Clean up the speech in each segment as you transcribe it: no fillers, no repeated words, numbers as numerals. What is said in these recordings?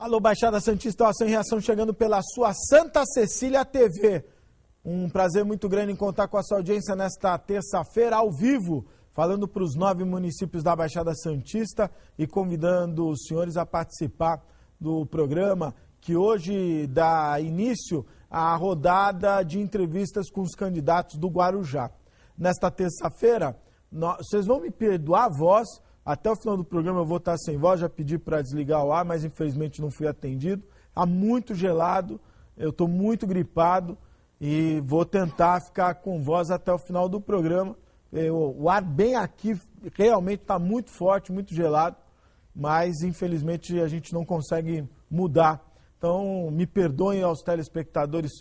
Alô, Baixada Santista, Ação e Reação chegando pela sua Santa Cecília TV. Um prazer muito grande em contar com a sua audiência nesta terça-feira, ao vivo, falando para os 9 municípios da Baixada Santista e convidando os senhores a participar do programa, que hoje dá início à rodada de entrevistas com os candidatos do Guarujá. Nesta terça-feira, vocês vão me perdoar a voz. Até o final do programa eu vou estar sem voz, já pedi para desligar o ar, mas infelizmente não fui atendido. Está muito gelado, eu estou muito gripado e vou tentar ficar com voz até o final do programa. O ar bem aqui realmente está muito forte, muito gelado, mas infelizmente a gente não consegue mudar. Então me perdoem aos telespectadores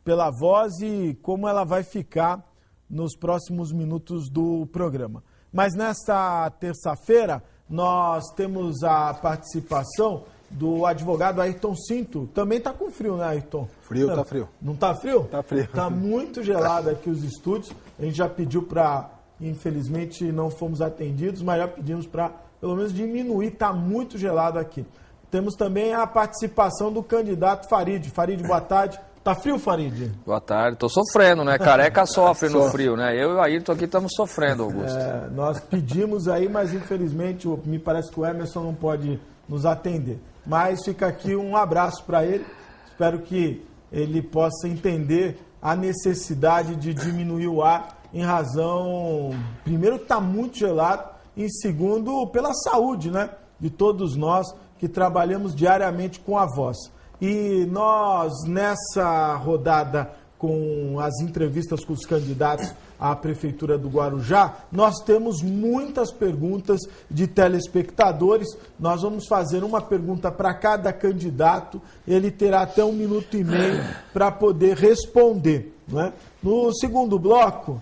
pela voz e como ela vai ficar nos próximos minutos do programa. Mas nesta terça-feira, nós temos a participação do advogado Ayrton Cinto. Também está com frio, né, Ayrton? Frio, tá frio. Não está frio? Tá frio. Está muito gelado aqui os estúdios. A gente já pediu para, infelizmente não fomos atendidos, mas já pedimos para pelo menos diminuir, está muito gelado aqui. Temos também a participação do candidato Farid. Farid, boa tarde. Tá frio, Farid? Boa tarde. Tô sofrendo, né? Careca sofre no frio, né? Eu e o Ayrton aqui estamos sofrendo, Augusto. Nós pedimos aí, mas infelizmente me parece que o Emerson não pode nos atender. Mas fica aqui um abraço para ele. Espero que ele possa entender a necessidade de diminuir o ar em razão, primeiro, que está muito gelado, e segundo, pela saúde, né? De todos nós que trabalhamos diariamente com a voz. E nós, nessa rodada com as entrevistas com os candidatos à Prefeitura do Guarujá, nós temos muitas perguntas de telespectadores. Nós vamos fazer uma pergunta para cada candidato, ele terá até 1 minuto e meio para poder responder, né? No segundo bloco,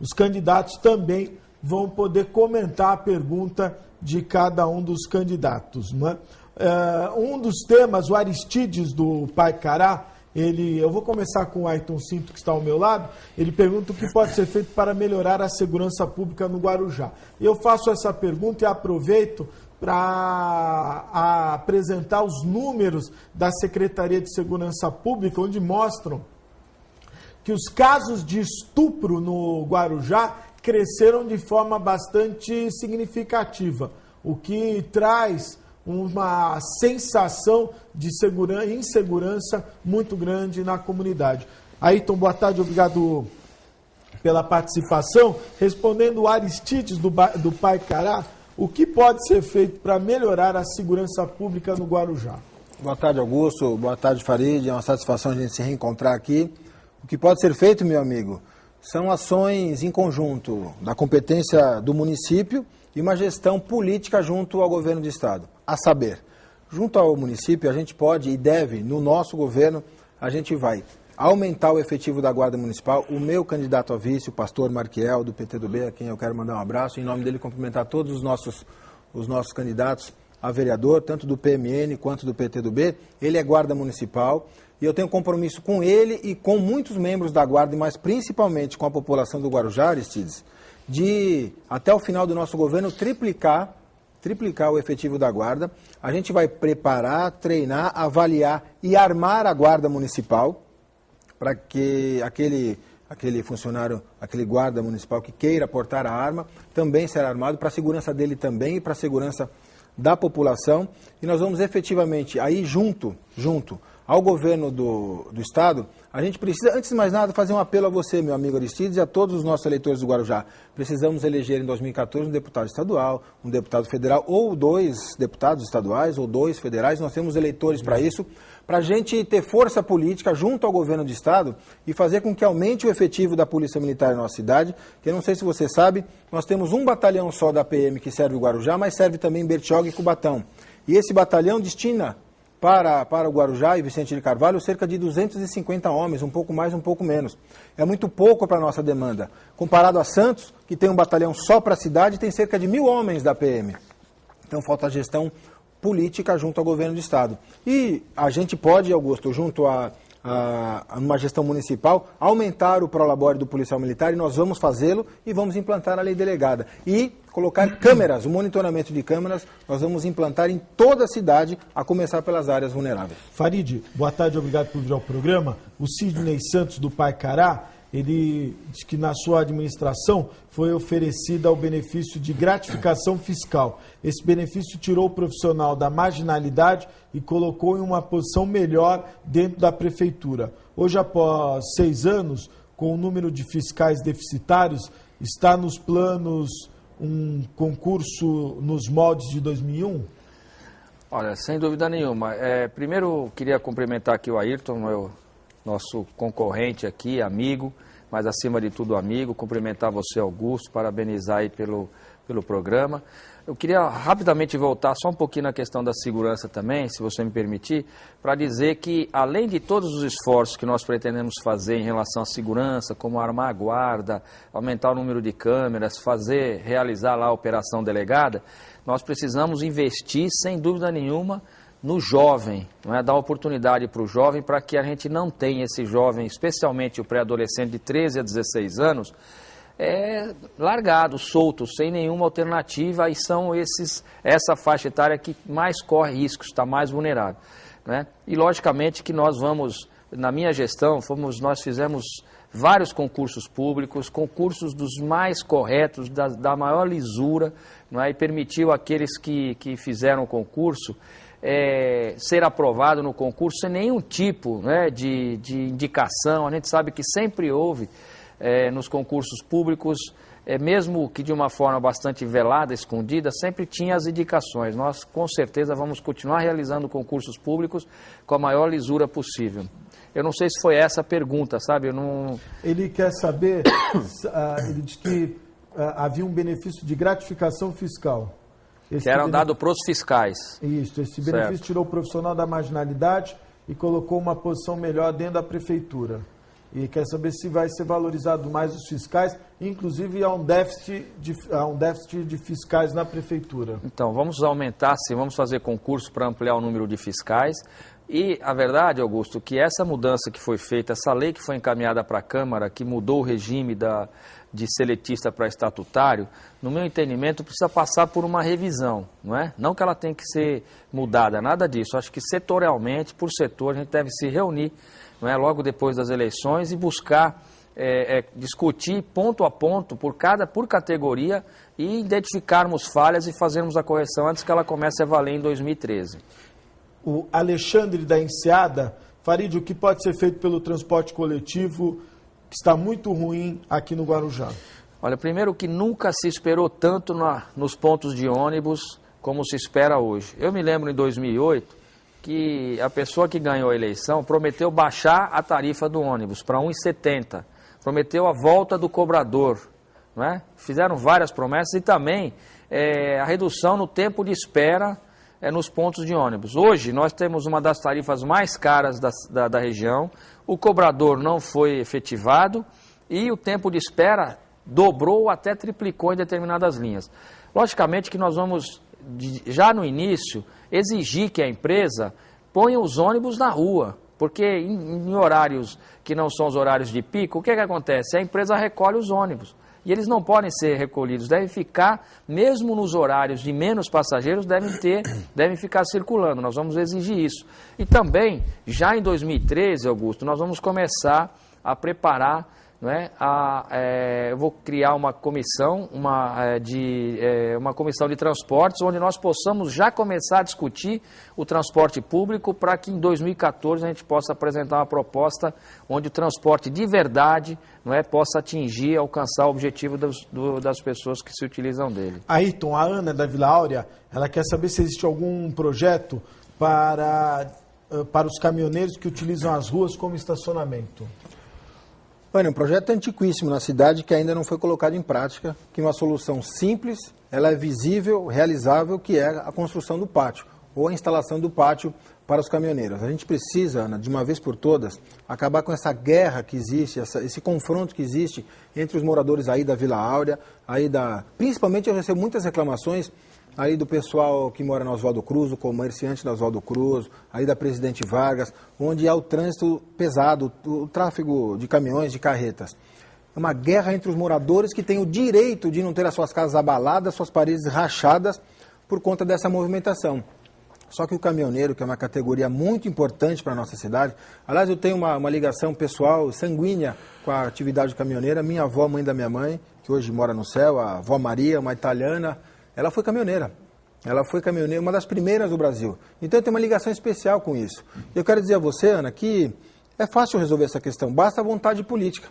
os candidatos também vão poder comentar a pergunta de cada um dos candidatos, né? Um dos temas, o Aristides do Paicará, eu vou começar com o Ayrton Cinto, que está ao meu lado. Ele pergunta o que pode ser feito para melhorar a segurança pública no Guarujá. Eu faço essa pergunta e aproveito para apresentar os números da Secretaria de Segurança Pública, onde mostram que os casos de estupro no Guarujá cresceram de forma bastante significativa, o que traz uma sensação de insegurança muito grande na comunidade. Ayrton, boa tarde, obrigado pela participação. Respondendo o Aristides do Paicará, o que pode ser feito para melhorar a segurança pública no Guarujá? Boa tarde, Augusto. Boa tarde, Farid. É uma satisfação a gente se reencontrar aqui. O que pode ser feito, meu amigo, são ações em conjunto da competência do município e uma gestão política junto ao governo do estado. A saber, junto ao município, a gente pode e deve, no nosso governo, a gente vai aumentar o efetivo da Guarda Municipal. O meu candidato a vice, o pastor Marquiel, do PTDB, a quem eu quero mandar um abraço, em nome dele cumprimentar todos os nossos candidatos a vereador, tanto do PMN quanto do PTDB. Ele é Guarda Municipal e eu tenho compromisso com ele e com muitos membros da Guarda, mas principalmente com a população do Guarujá, Aristides, de, até o final do nosso governo, triplicar o efetivo da Guarda. A gente vai preparar, treinar, avaliar e armar a Guarda Municipal para que aquele funcionário, aquele guarda municipal que queira portar a arma, também será armado para a segurança dele também e para a segurança da população. E nós vamos efetivamente, aí junto ao governo do estado, a gente precisa, antes de mais nada, fazer um apelo a você, meu amigo Aristides, e a todos os nossos eleitores do Guarujá. Precisamos eleger em 2014 um deputado estadual, um deputado federal, ou 2 deputados estaduais, ou 2 federais. Nós temos eleitores para isso, para a gente ter força política junto ao governo do estado e fazer com que aumente o efetivo da Polícia Militar na nossa cidade, que eu não sei se você sabe, nós temos um batalhão só da PM que serve o Guarujá, mas serve também Bertioga e Cubatão. E esse batalhão destina para o Guarujá e Vicente de Carvalho cerca de 250 homens, um pouco mais, um pouco menos. É muito pouco para a nossa demanda. Comparado a Santos, que tem um batalhão só para a cidade, tem cerca de 1.000 homens da PM. Então falta gestão política junto ao governo do estado. E a gente pode, Augusto, junto a uma gestão municipal, aumentar o prolabore do policial militar, e nós vamos fazê-lo e vamos implantar a lei delegada. E colocar câmeras, o monitoramento de câmeras, nós vamos implantar em toda a cidade, a começar pelas áreas vulneráveis. Farid, boa tarde, obrigado por vir ao programa. O Sidney Santos, do Paicará, ele diz que na sua administração foi oferecida o benefício de gratificação fiscal. Esse benefício tirou o profissional da marginalidade e colocou em uma posição melhor dentro da prefeitura. Hoje, após 6 anos, com o número de fiscais deficitários, está nos planos um concurso nos moldes de 2001? Olha, sem dúvida nenhuma. Primeiro, queria cumprimentar aqui o Ayrton, nosso concorrente aqui, amigo, mas acima de tudo amigo, cumprimentar você, Augusto, parabenizar aí pelo programa. Eu queria rapidamente voltar só um pouquinho na questão da segurança também, se você me permitir, para dizer que além de todos os esforços que nós pretendemos fazer em relação à segurança, como armar a guarda, aumentar o número de câmeras, realizar lá a operação delegada, nós precisamos investir, sem dúvida nenhuma, no jovem, não é? Dar oportunidade para o jovem para que a gente não tenha esse jovem, especialmente o pré-adolescente de 13 a 16 anos, largado, solto, sem nenhuma alternativa, e são essa faixa etária que mais corre riscos, está mais vulnerável, né? E logicamente que nós vamos, na minha gestão, nós fizemos vários concursos públicos, concursos dos mais corretos, da maior lisura, não é? E permitiu àqueles que fizeram o concurso ser aprovado no concurso sem nenhum tipo, né, de indicação. A gente sabe que sempre houve nos concursos públicos, mesmo que de uma forma bastante velada, escondida, sempre tinha as indicações. Nós, com certeza, vamos continuar realizando concursos públicos com a maior lisura possível. Eu não sei se foi essa a pergunta, sabe? Ele quer saber, ele diz que havia um benefício de gratificação fiscal. Que eram dados para os fiscais. Isso, esse benefício tirou o profissional da marginalidade e colocou uma posição melhor dentro da prefeitura. E quer saber se vai ser valorizado mais os fiscais, inclusive há um déficit de fiscais na prefeitura. Então, vamos aumentar, sim, vamos fazer concurso para ampliar o número de fiscais. E a verdade, Augusto, que essa mudança que foi feita, essa lei que foi encaminhada para a Câmara, que mudou o regime de seletista para estatutário, no meu entendimento, precisa passar por uma revisão, não é? Não que ela tenha que ser mudada, nada disso. Acho que setorialmente, por setor, a gente deve se reunir, não é, logo depois das eleições e buscar discutir ponto a ponto, por categoria, e identificarmos falhas e fazermos a correção antes que ela comece a valer em 2013. O Alexandre da Enseada, Farid, o que pode ser feito pelo transporte coletivo, que está muito ruim aqui no Guarujá? Olha, primeiro que nunca se esperou tanto nos pontos de ônibus como se espera hoje. Eu me lembro em 2008 que a pessoa que ganhou a eleição prometeu baixar a tarifa do ônibus para R$ 1,70, prometeu a volta do cobrador, não é? Fizeram várias promessas e também a redução no tempo de espera nos pontos de ônibus. Hoje nós temos uma das tarifas mais caras da região, o cobrador não foi efetivado e o tempo de espera dobrou ou até triplicou em determinadas linhas. Logicamente que nós vamos, já no início, exigir que a empresa ponha os ônibus na rua, porque em horários que não são os horários de pico, o que acontece? A empresa recolhe os ônibus. E eles não podem ser recolhidos, devem ficar, mesmo nos horários de menos passageiros, devem ficar circulando. Nós vamos exigir isso. E também, já em 2013, Augusto, nós vamos começar a preparar, não é, eu vou criar uma comissão, uma comissão de transportes, onde nós possamos já começar a discutir o transporte público para que em 2014 a gente possa apresentar uma proposta onde o transporte de verdade, não é, possa atingir, alcançar o objetivo das pessoas que se utilizam dele. Ayrton, a Ana da Vila Áurea, ela quer saber se existe algum projeto para os caminhoneiros que utilizam as ruas como estacionamento. Olha, um projeto antiquíssimo na cidade que ainda não foi colocado em prática, que é uma solução simples, ela é visível, realizável, que é a construção do pátio, ou a instalação do pátio para os caminhoneiros. A gente precisa, Ana, de uma vez por todas, acabar com essa guerra que existe, esse confronto que existe entre os moradores aí da Vila Áurea, principalmente eu recebo muitas reclamações aí do pessoal que mora na Oswaldo Cruz, o comerciante da Oswaldo Cruz, aí da Presidente Vargas, onde há o trânsito pesado, o tráfego de caminhões, de carretas. É uma guerra entre os moradores que têm o direito de não ter as suas casas abaladas, suas paredes rachadas por conta dessa movimentação. Só que o caminhoneiro, que é uma categoria muito importante para a nossa cidade, aliás, eu tenho uma ligação pessoal sanguínea com a atividade caminhoneira. Minha avó, mãe da minha mãe, que hoje mora no céu, a avó Maria, uma italiana, ela foi caminhoneira. Ela foi caminhoneira, uma das primeiras do Brasil. Então eu tenho uma ligação especial com isso. Eu quero dizer a você, Ana, que é fácil resolver essa questão, basta a vontade política.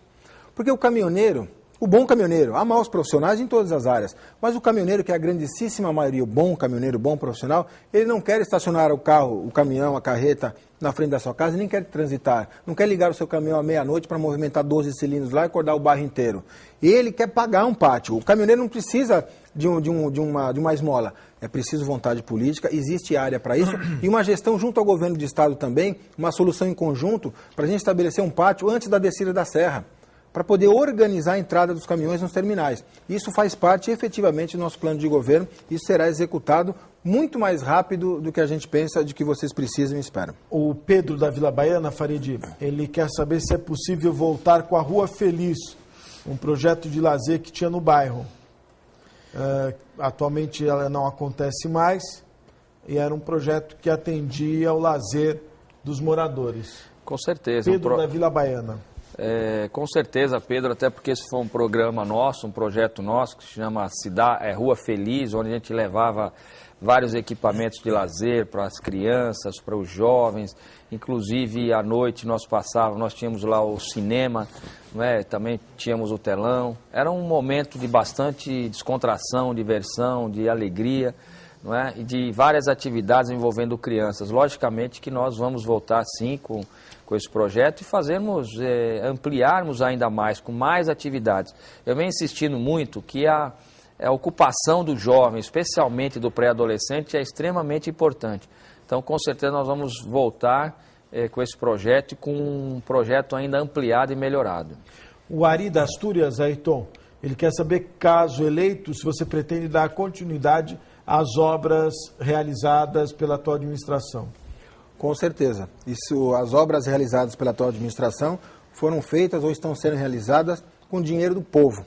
Porque o caminhoneiro, o bom caminhoneiro, há maus profissionais em todas as áreas, mas o caminhoneiro, que é a grandíssima maioria, o bom caminhoneiro, bom profissional, ele não quer estacionar o carro, o caminhão, a carreta na frente da sua casa, nem quer transitar, não quer ligar o seu caminhão à meia-noite para movimentar 12 cilindros lá e acordar o bairro inteiro. Ele quer pagar um pátio. O caminhoneiro não precisa de uma esmola. É preciso vontade política, existe área para isso e uma gestão junto ao governo de estado também, uma solução em conjunto para a gente estabelecer um pátio antes da descida da serra, para poder organizar a entrada dos caminhões nos terminais. Isso faz parte efetivamente do nosso plano de governo, isso será executado muito mais rápido do que a gente pensa, de que vocês precisam e esperam. O Pedro da Vila Baiana, Farid, ele quer saber se é possível voltar com a Rua Feliz, um projeto de lazer que tinha no bairro. Atualmente ela não acontece mais e era um projeto que atendia ao lazer dos moradores. Com certeza. Pedro da Vila Baiana. Com certeza, Pedro, até porque esse foi um programa nosso, um projeto nosso que se chama Rua Feliz, onde a gente levava vários equipamentos de lazer para as crianças, para os jovens, inclusive à noite nós tínhamos lá o cinema, né? Também tínhamos o telão. Era um momento de bastante descontração, diversão, de alegria, não é? E de várias atividades envolvendo crianças. Logicamente que nós vamos voltar sim com esse projeto e ampliarmos ainda mais, com mais atividades. Eu venho insistindo muito que a ocupação do jovem, especialmente do pré-adolescente, é extremamente importante. Então, com certeza, nós vamos voltar com esse projeto e com um projeto ainda ampliado e melhorado. O Ari da Astúrias, Ayrton, ele quer saber, caso eleito, se você pretende dar continuidade às obras realizadas pela tua administração. Com certeza. As obras realizadas pela atual administração foram feitas ou estão sendo realizadas com dinheiro do povo.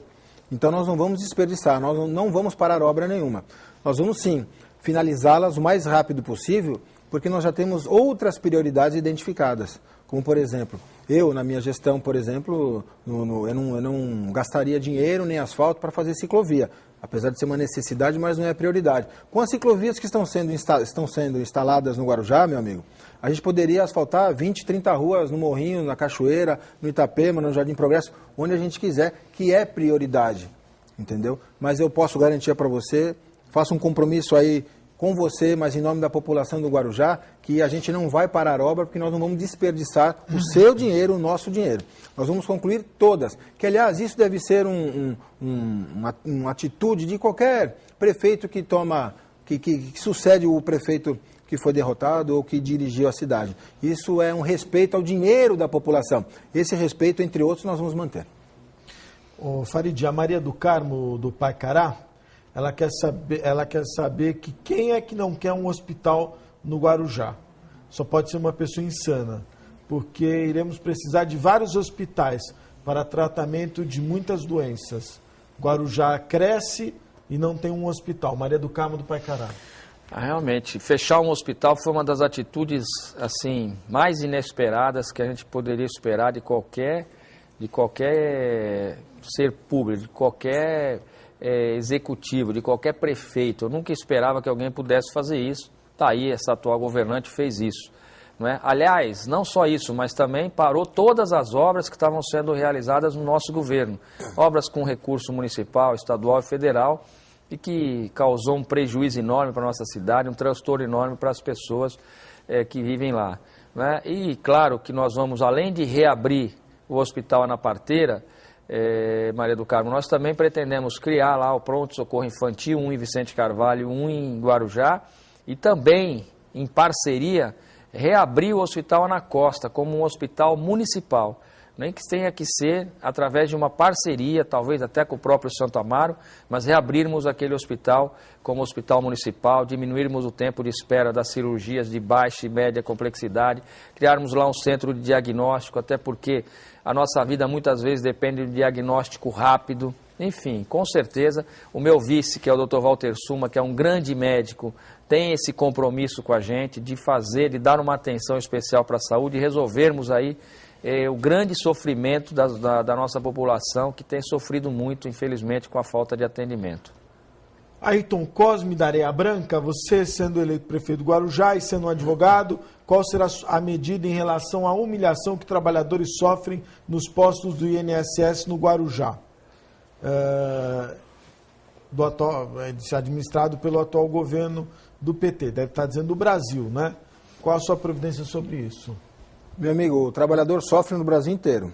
Então nós não vamos desperdiçar, nós não vamos parar obra nenhuma. Nós vamos sim finalizá-las o mais rápido possível, porque nós já temos outras prioridades identificadas. Como, por exemplo, eu, na minha gestão, por exemplo, eu não gastaria dinheiro nem asfalto para fazer ciclovia. Apesar de ser uma necessidade, mas não é prioridade. Com as ciclovias que estão sendo instaladas no Guarujá, meu amigo, a gente poderia asfaltar 20, 30 ruas no Morrinho, na Cachoeira, no Itapema, no Jardim Progresso, onde a gente quiser, que é prioridade, entendeu? Mas eu posso garantir para você, faço um compromisso aí com você, mas em nome da população do Guarujá, que a gente não vai parar a obra, porque nós não vamos desperdiçar o seu dinheiro, o nosso dinheiro. Nós vamos concluir todas. Que, aliás, isso deve ser uma atitude de qualquer prefeito que sucede o prefeito que foi derrotado ou que dirigiu a cidade. Isso é um respeito ao dinheiro da população. Esse respeito, entre outros, nós vamos manter. O Farid, a Maria do Carmo, do Paicará, ela quer saber que quem é que não quer um hospital no Guarujá. Só pode ser uma pessoa insana, porque iremos precisar de vários hospitais para tratamento de muitas doenças. Guarujá cresce e não tem um hospital. Maria do Carmo do Paicará. Realmente, fechar um hospital foi uma das atitudes assim mais inesperadas que a gente poderia esperar de qualquer ser público, de qualquer executivo, de qualquer prefeito. Eu nunca esperava que alguém pudesse fazer isso. Está aí, essa atual governante fez isso. Não é? Aliás, não só isso, mas também parou todas as obras que estavam sendo realizadas no nosso governo. Obras com recurso municipal, estadual e federal, e que causou um prejuízo enorme para a nossa cidade, um transtorno enorme para as pessoas que vivem lá. Não é? E claro que nós vamos, além de reabrir o Hospital Ana Parteira, Maria do Carmo, nós também pretendemos criar lá o pronto-socorro infantil, um em Vicente Carvalho, um em Guarujá, e também, em parceria, reabrir o Hospital Ana Costa como um hospital municipal, nem que tenha que ser através de uma parceria, talvez até com o próprio Santo Amaro, mas reabrirmos aquele hospital como hospital municipal, diminuirmos o tempo de espera das cirurgias de baixa e média complexidade, criarmos lá um centro de diagnóstico, até porque a nossa vida muitas vezes depende de diagnóstico rápido. Enfim, com certeza, o meu vice, que é o Dr. Walter Suma, que é um grande médico, tem esse compromisso com a gente de fazer, de dar uma atenção especial para a saúde e resolvermos aí o grande sofrimento da nossa população, que tem sofrido muito, infelizmente, com a falta de atendimento. Ayrton Cosme da Areia Branca, você sendo eleito prefeito do Guarujá e sendo um advogado, qual será a medida em relação à humilhação que trabalhadores sofrem nos postos do INSS no Guarujá? Administrado pelo atual governo do PT, deve estar dizendo do Brasil, né? Qual a sua providência sobre isso? Meu amigo, o trabalhador sofre no Brasil inteiro.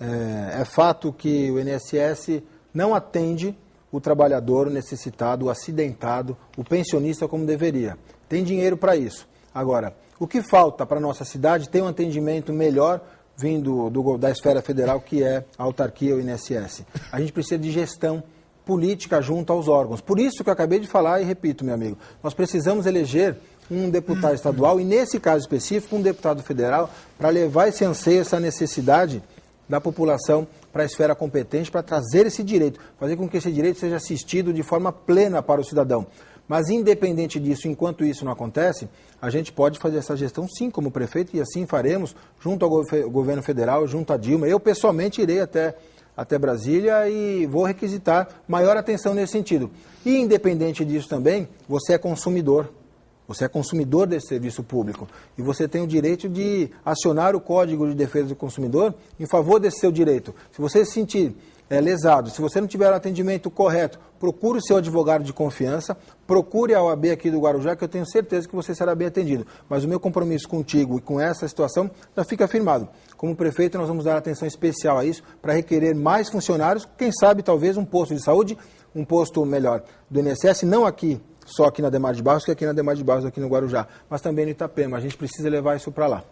É fato que o INSS não atende o trabalhador o necessitado, o acidentado, o pensionista como deveria. Tem dinheiro para isso. Agora, o que falta para a nossa cidade tem um atendimento melhor vindo da esfera federal, que é a autarquia, o INSS. A gente precisa de gestão política junto aos órgãos. Por isso que eu acabei de falar e repito, meu amigo, nós precisamos eleger um deputado estadual e, nesse caso específico, um deputado federal para levar esse anseio, essa necessidade da população para a esfera competente, para trazer esse direito, fazer com que esse direito seja assistido de forma plena para o cidadão. Mas, independente disso, enquanto isso não acontece, a gente pode fazer essa gestão, sim, como prefeito, e assim faremos, junto ao governo federal, junto à Dilma. Eu, pessoalmente, irei até Brasília e vou requisitar maior atenção nesse sentido. E, independente disso também, você é consumidor. Você é consumidor desse serviço público e você tem o direito de acionar o Código de Defesa do Consumidor em favor desse seu direito. Se você se sentir lesado, se você não tiver o atendimento correto, procure o seu advogado de confiança, procure a OAB aqui do Guarujá, que eu tenho certeza que você será bem atendido. Mas o meu compromisso contigo e com essa situação já fica firmado. Como prefeito, nós vamos dar atenção especial a isso para requerer mais funcionários, quem sabe talvez um posto de saúde, um posto melhor do INSS, não aqui, só aqui na Demar de Barros, que aqui na Demar de Barros, aqui no Guarujá, mas também no Itapema. A gente precisa levar isso para lá.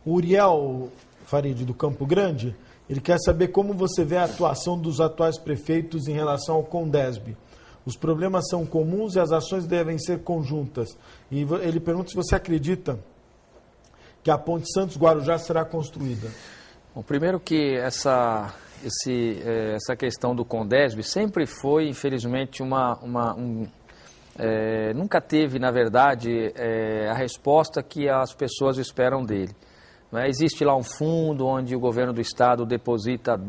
O Uriel Farid, do Campo Grande, ele quer saber como você vê a atuação dos atuais prefeitos em relação ao Condesb. Os problemas são comuns e as ações devem ser conjuntas. E ele pergunta se você acredita que a ponte Santos-Guarujá será construída. Bom, primeiro que essa questão do Condesb sempre foi, infelizmente, nunca teve, na verdade, a resposta que as pessoas esperam dele. Existe lá um fundo onde o governo do estado deposita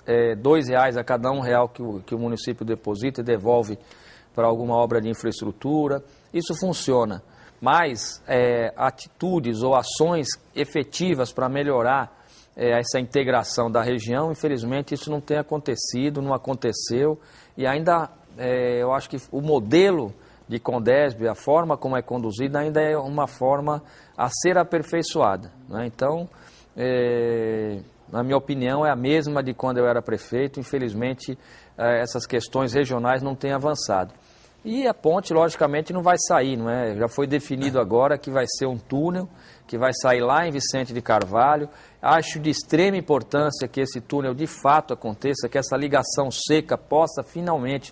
R$2 a cada R$1 que o município deposita e devolve para alguma obra de infraestrutura. Isso funciona, mas atitudes ou ações efetivas para melhorar essa integração da região, infelizmente isso não tem acontecido, não aconteceu, e ainda eu acho que o modelo de Condesb, a forma como é conduzida, ainda é uma forma a ser aperfeiçoada, né? Então, na minha opinião, é a mesma de quando eu era prefeito. Infelizmente, essas questões regionais não têm avançado. E a ponte, logicamente, não vai sair, não é? Já foi definido agora que vai ser um túnel, que vai sair lá em Vicente de Carvalho. Acho de extrema importância que esse túnel de fato aconteça, que essa ligação seca possa finalmente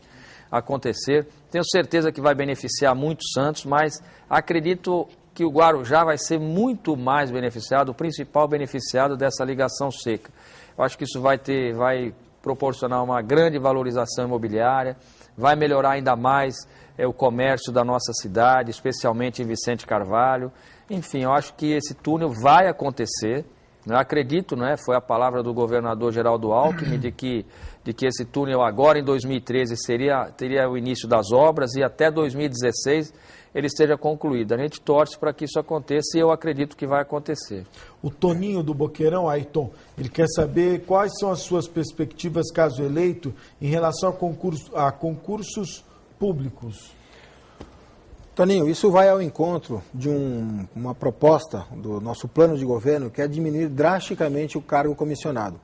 acontecer. Tenho certeza que vai beneficiar muito Santos, mas acredito que o Guarujá vai ser muito mais beneficiado, o principal beneficiado dessa ligação seca. Eu acho que isso vai proporcionar uma grande valorização imobiliária, vai melhorar ainda mais o comércio da nossa cidade, especialmente em Vicente Carvalho. Enfim, eu acho que esse túnel vai acontecer. Eu acredito, foi a palavra do governador Geraldo Alckmin de que esse túnel agora em 2013 teria o início das obras e até 2016 ele esteja concluído. A gente torce para que isso aconteça e eu acredito que vai acontecer. O Toninho do Boqueirão, Ayrton, ele quer saber quais são as suas perspectivas, caso eleito, em relação a concursos públicos. Toninho, isso vai ao encontro de uma proposta do nosso plano de governo, que é diminuir drasticamente o cargo comissionado.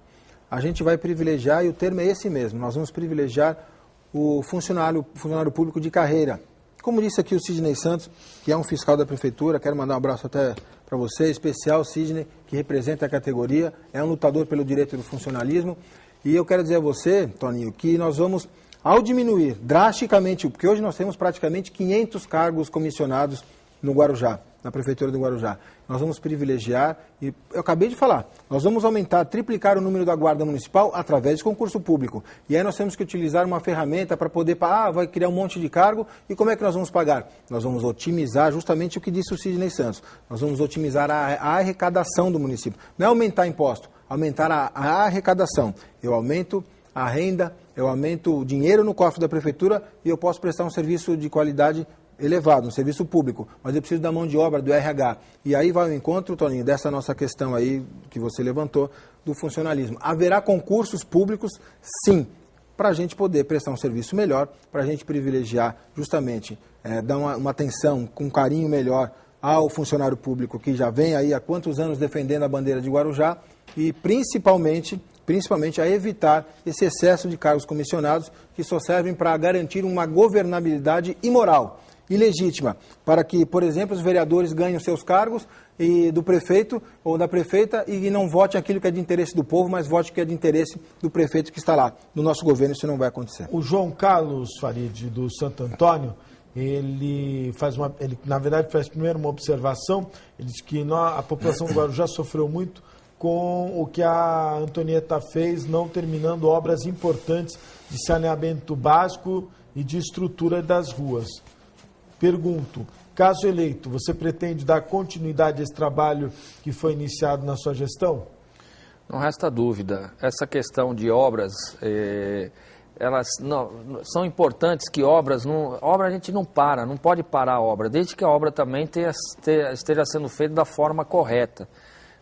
A gente vai privilegiar, e o termo é esse mesmo, nós vamos privilegiar o funcionário público de carreira. Como disse aqui o Sidney Santos, que é um fiscal da prefeitura, quero mandar um abraço até para você, especial, Sidney, que representa a categoria, é um lutador pelo direito do funcionalismo. E eu quero dizer a você, Toninho, que nós vamos, ao diminuir drasticamente, porque hoje nós temos praticamente 500 cargos comissionados no Guarujá, na Prefeitura do Guarujá. Nós vamos privilegiar, e eu acabei de falar, nós vamos aumentar, triplicar o número da Guarda Municipal através de concurso público. E aí nós temos que utilizar uma ferramenta para poder, vai criar um monte de cargo, e como é que nós vamos pagar? Nós vamos otimizar justamente o que disse o Sidney Santos. Nós vamos otimizar a arrecadação do município. Não é aumentar imposto, aumentar a arrecadação. Eu aumento a renda, eu aumento o dinheiro no cofre da Prefeitura e eu posso prestar um serviço de qualidade elevado, um serviço público, mas eu preciso da mão de obra, do RH. E aí vai ao encontro, Toninho, dessa nossa questão aí que você levantou, do funcionalismo. Haverá concursos públicos, sim, para a gente poder prestar um serviço melhor, para a gente privilegiar justamente, dar uma atenção com carinho melhor ao funcionário público que já vem aí há quantos anos defendendo a bandeira de Guarujá e principalmente a evitar esse excesso de cargos comissionados que só servem para garantir uma governabilidade imoral e legítima, para que, por exemplo, os vereadores ganhem seus cargos e do prefeito ou da prefeita e não vote aquilo que é de interesse do povo, mas vote o que é de interesse do prefeito que está lá. No nosso governo isso não vai acontecer. O João Carlos Farid, do Santo Antônio, ele na verdade faz primeiro uma observação, ele diz que a população do Guarujá sofreu muito com o que a Antonieta fez, não terminando obras importantes de saneamento básico e de estrutura das ruas. Pergunto, caso eleito, você pretende dar continuidade a esse trabalho que foi iniciado na sua gestão? Não resta dúvida. Essa questão de obras, elas são importantes que obra a gente não pode parar a obra, desde que a obra também esteja sendo feita da forma correta.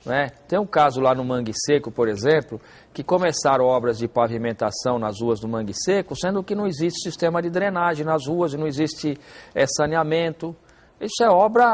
Né? Tem um caso lá no Mangue Seco, por exemplo, que começaram obras de pavimentação nas ruas do Mangue Seco, sendo que não existe sistema de drenagem nas ruas e não existe saneamento. Isso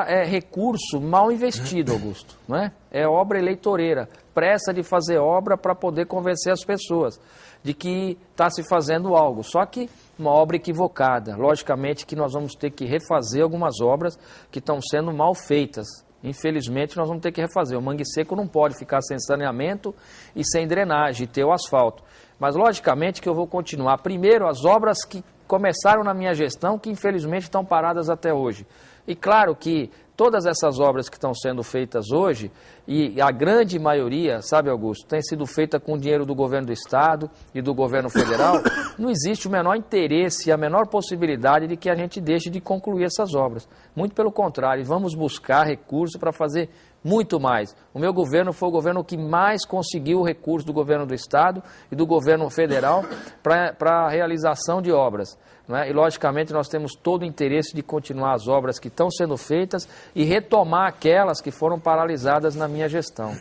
é recurso mal investido, Augusto. Né? É obra eleitoreira, pressa de fazer obra para poder convencer as pessoas de que está se fazendo algo, só que uma obra equivocada. Logicamente que nós vamos ter que refazer algumas obras que estão sendo mal feitas. Infelizmente, nós vamos ter que refazer. O Mangue Seco não pode ficar sem saneamento e sem drenagem, e ter o asfalto. Mas, logicamente, que eu vou continuar. Primeiro, as obras que começaram na minha gestão, que infelizmente estão paradas até hoje. E claro que todas essas obras que estão sendo feitas hoje, e a grande maioria, sabe, Augusto, tem sido feita com dinheiro do governo do Estado e do governo federal, não existe o menor interesse e a menor possibilidade de que a gente deixe de concluir essas obras. Muito pelo contrário, vamos buscar recursos para fazer muito mais. O meu governo foi o governo que mais conseguiu o recurso do governo do Estado e do governo federal para a realização de obras. Né? E, logicamente, nós temos todo o interesse de continuar as obras que estão sendo feitas e retomar aquelas que foram paralisadas na minha gestão.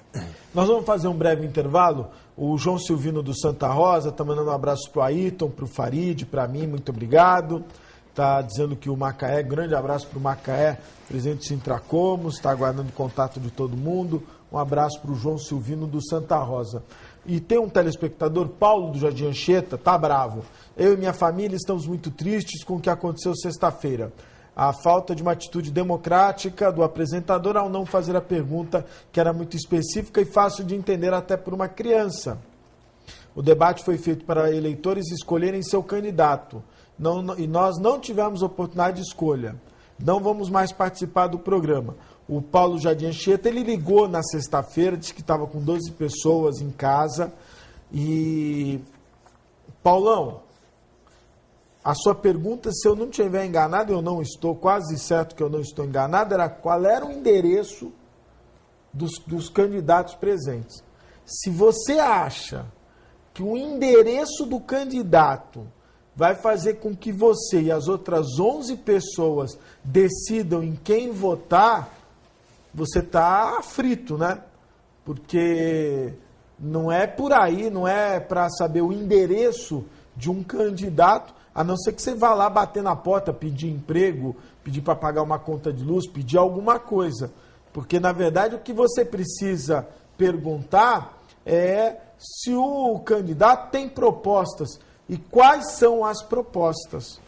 Nós vamos fazer um breve intervalo. O João Silvino do Santa Rosa está mandando um abraço para o Ayrton, para o Farid, para mim, muito obrigado. Está dizendo que o Macaé, grande abraço para o Macaé, presidente do Sintracomos, está aguardando contato de todo mundo. Um abraço para o João Silvino do Santa Rosa. E tem um telespectador, Paulo do Jardim Anchieta, tá bravo. Eu e minha família estamos muito tristes com o que aconteceu sexta-feira. A falta de uma atitude democrática do apresentador ao não fazer a pergunta, que era muito específica e fácil de entender até por uma criança. O debate foi feito para eleitores escolherem seu candidato. E nós não tivemos oportunidade de escolha. Não vamos mais participar do programa. O Paulo Jardim Anchieta, ele ligou na sexta-feira, disse que estava com 12 pessoas em casa. E, Paulão, a sua pergunta, se eu não estiver enganado, eu não estou, quase certo que eu não estou enganado, era qual era o endereço dos candidatos presentes. Se você acha que o endereço do candidato vai fazer com que você e as outras 11 pessoas decidam em quem votar, você está frito, né? Porque não é por aí, não é para saber o endereço de um candidato, a não ser que você vá lá bater na porta, pedir emprego, pedir para pagar uma conta de luz, pedir alguma coisa. Porque, na verdade, o que você precisa perguntar é se o candidato tem propostas e quais são as propostas.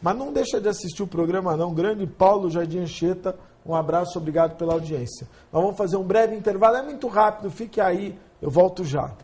Mas não deixa de assistir o programa, não. Grande Paulo Jardim Anchieta Um abraço, obrigado pela audiência. Nós vamos fazer um breve intervalo, é muito rápido, fique aí, eu volto já.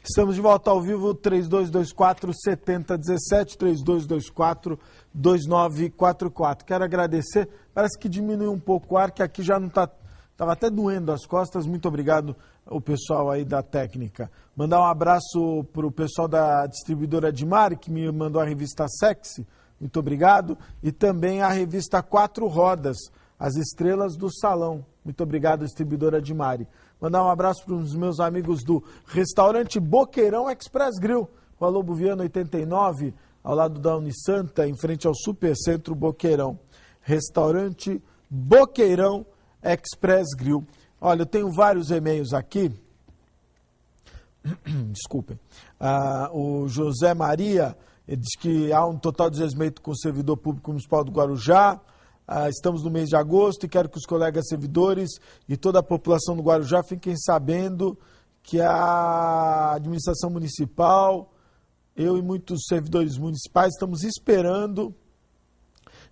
Estamos de volta ao vivo, 3224-7017, 3224-2944. Quero agradecer, parece que diminuiu um pouco o ar, que aqui já não está, estava até doendo as costas. Muito obrigado ao pessoal aí da técnica. Mandar um abraço para o pessoal da distribuidora Dimari, que me mandou a revista Sexy, muito obrigado. E também a revista Quatro Rodas, As Estrelas do Salão. Muito obrigado, distribuidora Dimari. Mandar um abraço para os meus amigos do restaurante Boqueirão Express Grill, Rua Lobo Viana 89, ao lado da Unisanta, em frente ao Supercentro Boqueirão. Restaurante Boqueirão Express Grill. Olha, eu tenho vários e-mails aqui. Desculpem. O José Maria diz que há um total desrespeito com o servidor público municipal do Guarujá. Estamos no mês de agosto e quero que os colegas servidores e toda a população do Guarujá fiquem sabendo que a administração municipal, eu e muitos servidores municipais, estamos esperando,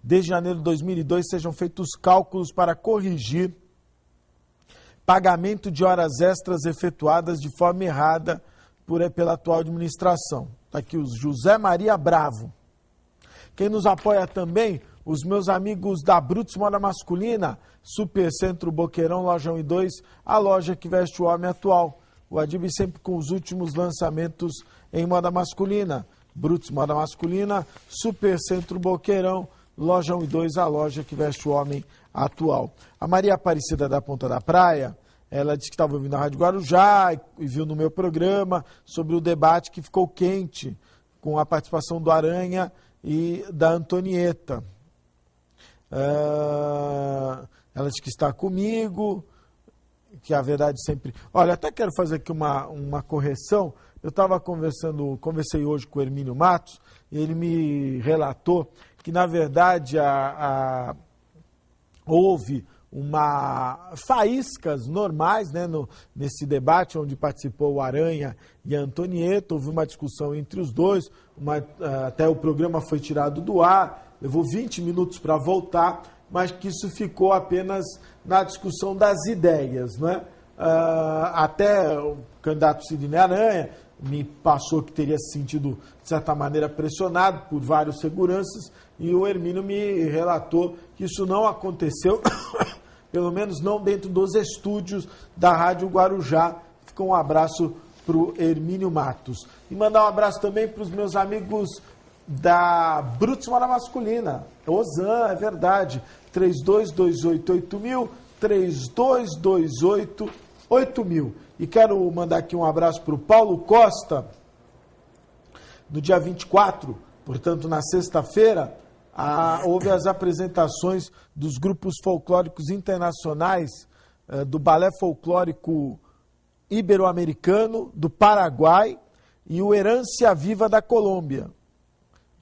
desde janeiro de 2002, sejam feitos cálculos para corrigir pagamento de horas extras efetuadas de forma errada pela atual administração. Está aqui o José Maria Bravo. Quem nos apoia também, os meus amigos da Brutus Moda Masculina, Supercentro Boqueirão, Loja 1 e 2, a loja que veste o homem atual. O Adib sempre com os últimos lançamentos em moda masculina. Brutus Moda Masculina, Supercentro Boqueirão, Loja 1 e 2, a loja que veste o homem atual. A Maria Aparecida da Ponta da Praia, ela disse que estava ouvindo a Rádio Guarujá e viu no meu programa sobre o debate que ficou quente com a participação do Aranha e da Antonieta. Ela disse que está comigo, que a verdade sempre... Olha, até quero fazer aqui uma correção. Eu conversei hoje com o Hermínio Matos, e ele me relatou que, na verdade, houve faíscas normais, né, nesse debate onde participou o Aranha e a Antonieta. Houve uma discussão entre os dois, até o programa foi tirado do ar, levou 20 minutos para voltar, mas que isso ficou apenas na discussão das ideias, né? Até o candidato Sidney Aranha me passou que teria se sentido, de certa maneira, pressionado por vários seguranças, e o Hermínio me relatou que isso não aconteceu, pelo menos não dentro dos estúdios da Rádio Guarujá. Fica um abraço para o Hermínio Matos. E mandar um abraço também para os meus amigos da Brutus Moda Masculina. Ozan, é verdade. 32288000, 32288000. E quero mandar aqui um abraço para o Paulo Costa. No dia 24, portanto na sexta-feira, houve as apresentações dos grupos folclóricos internacionais, do Balé Folclórico Ibero-Americano, do Paraguai e o Herância Viva da Colômbia.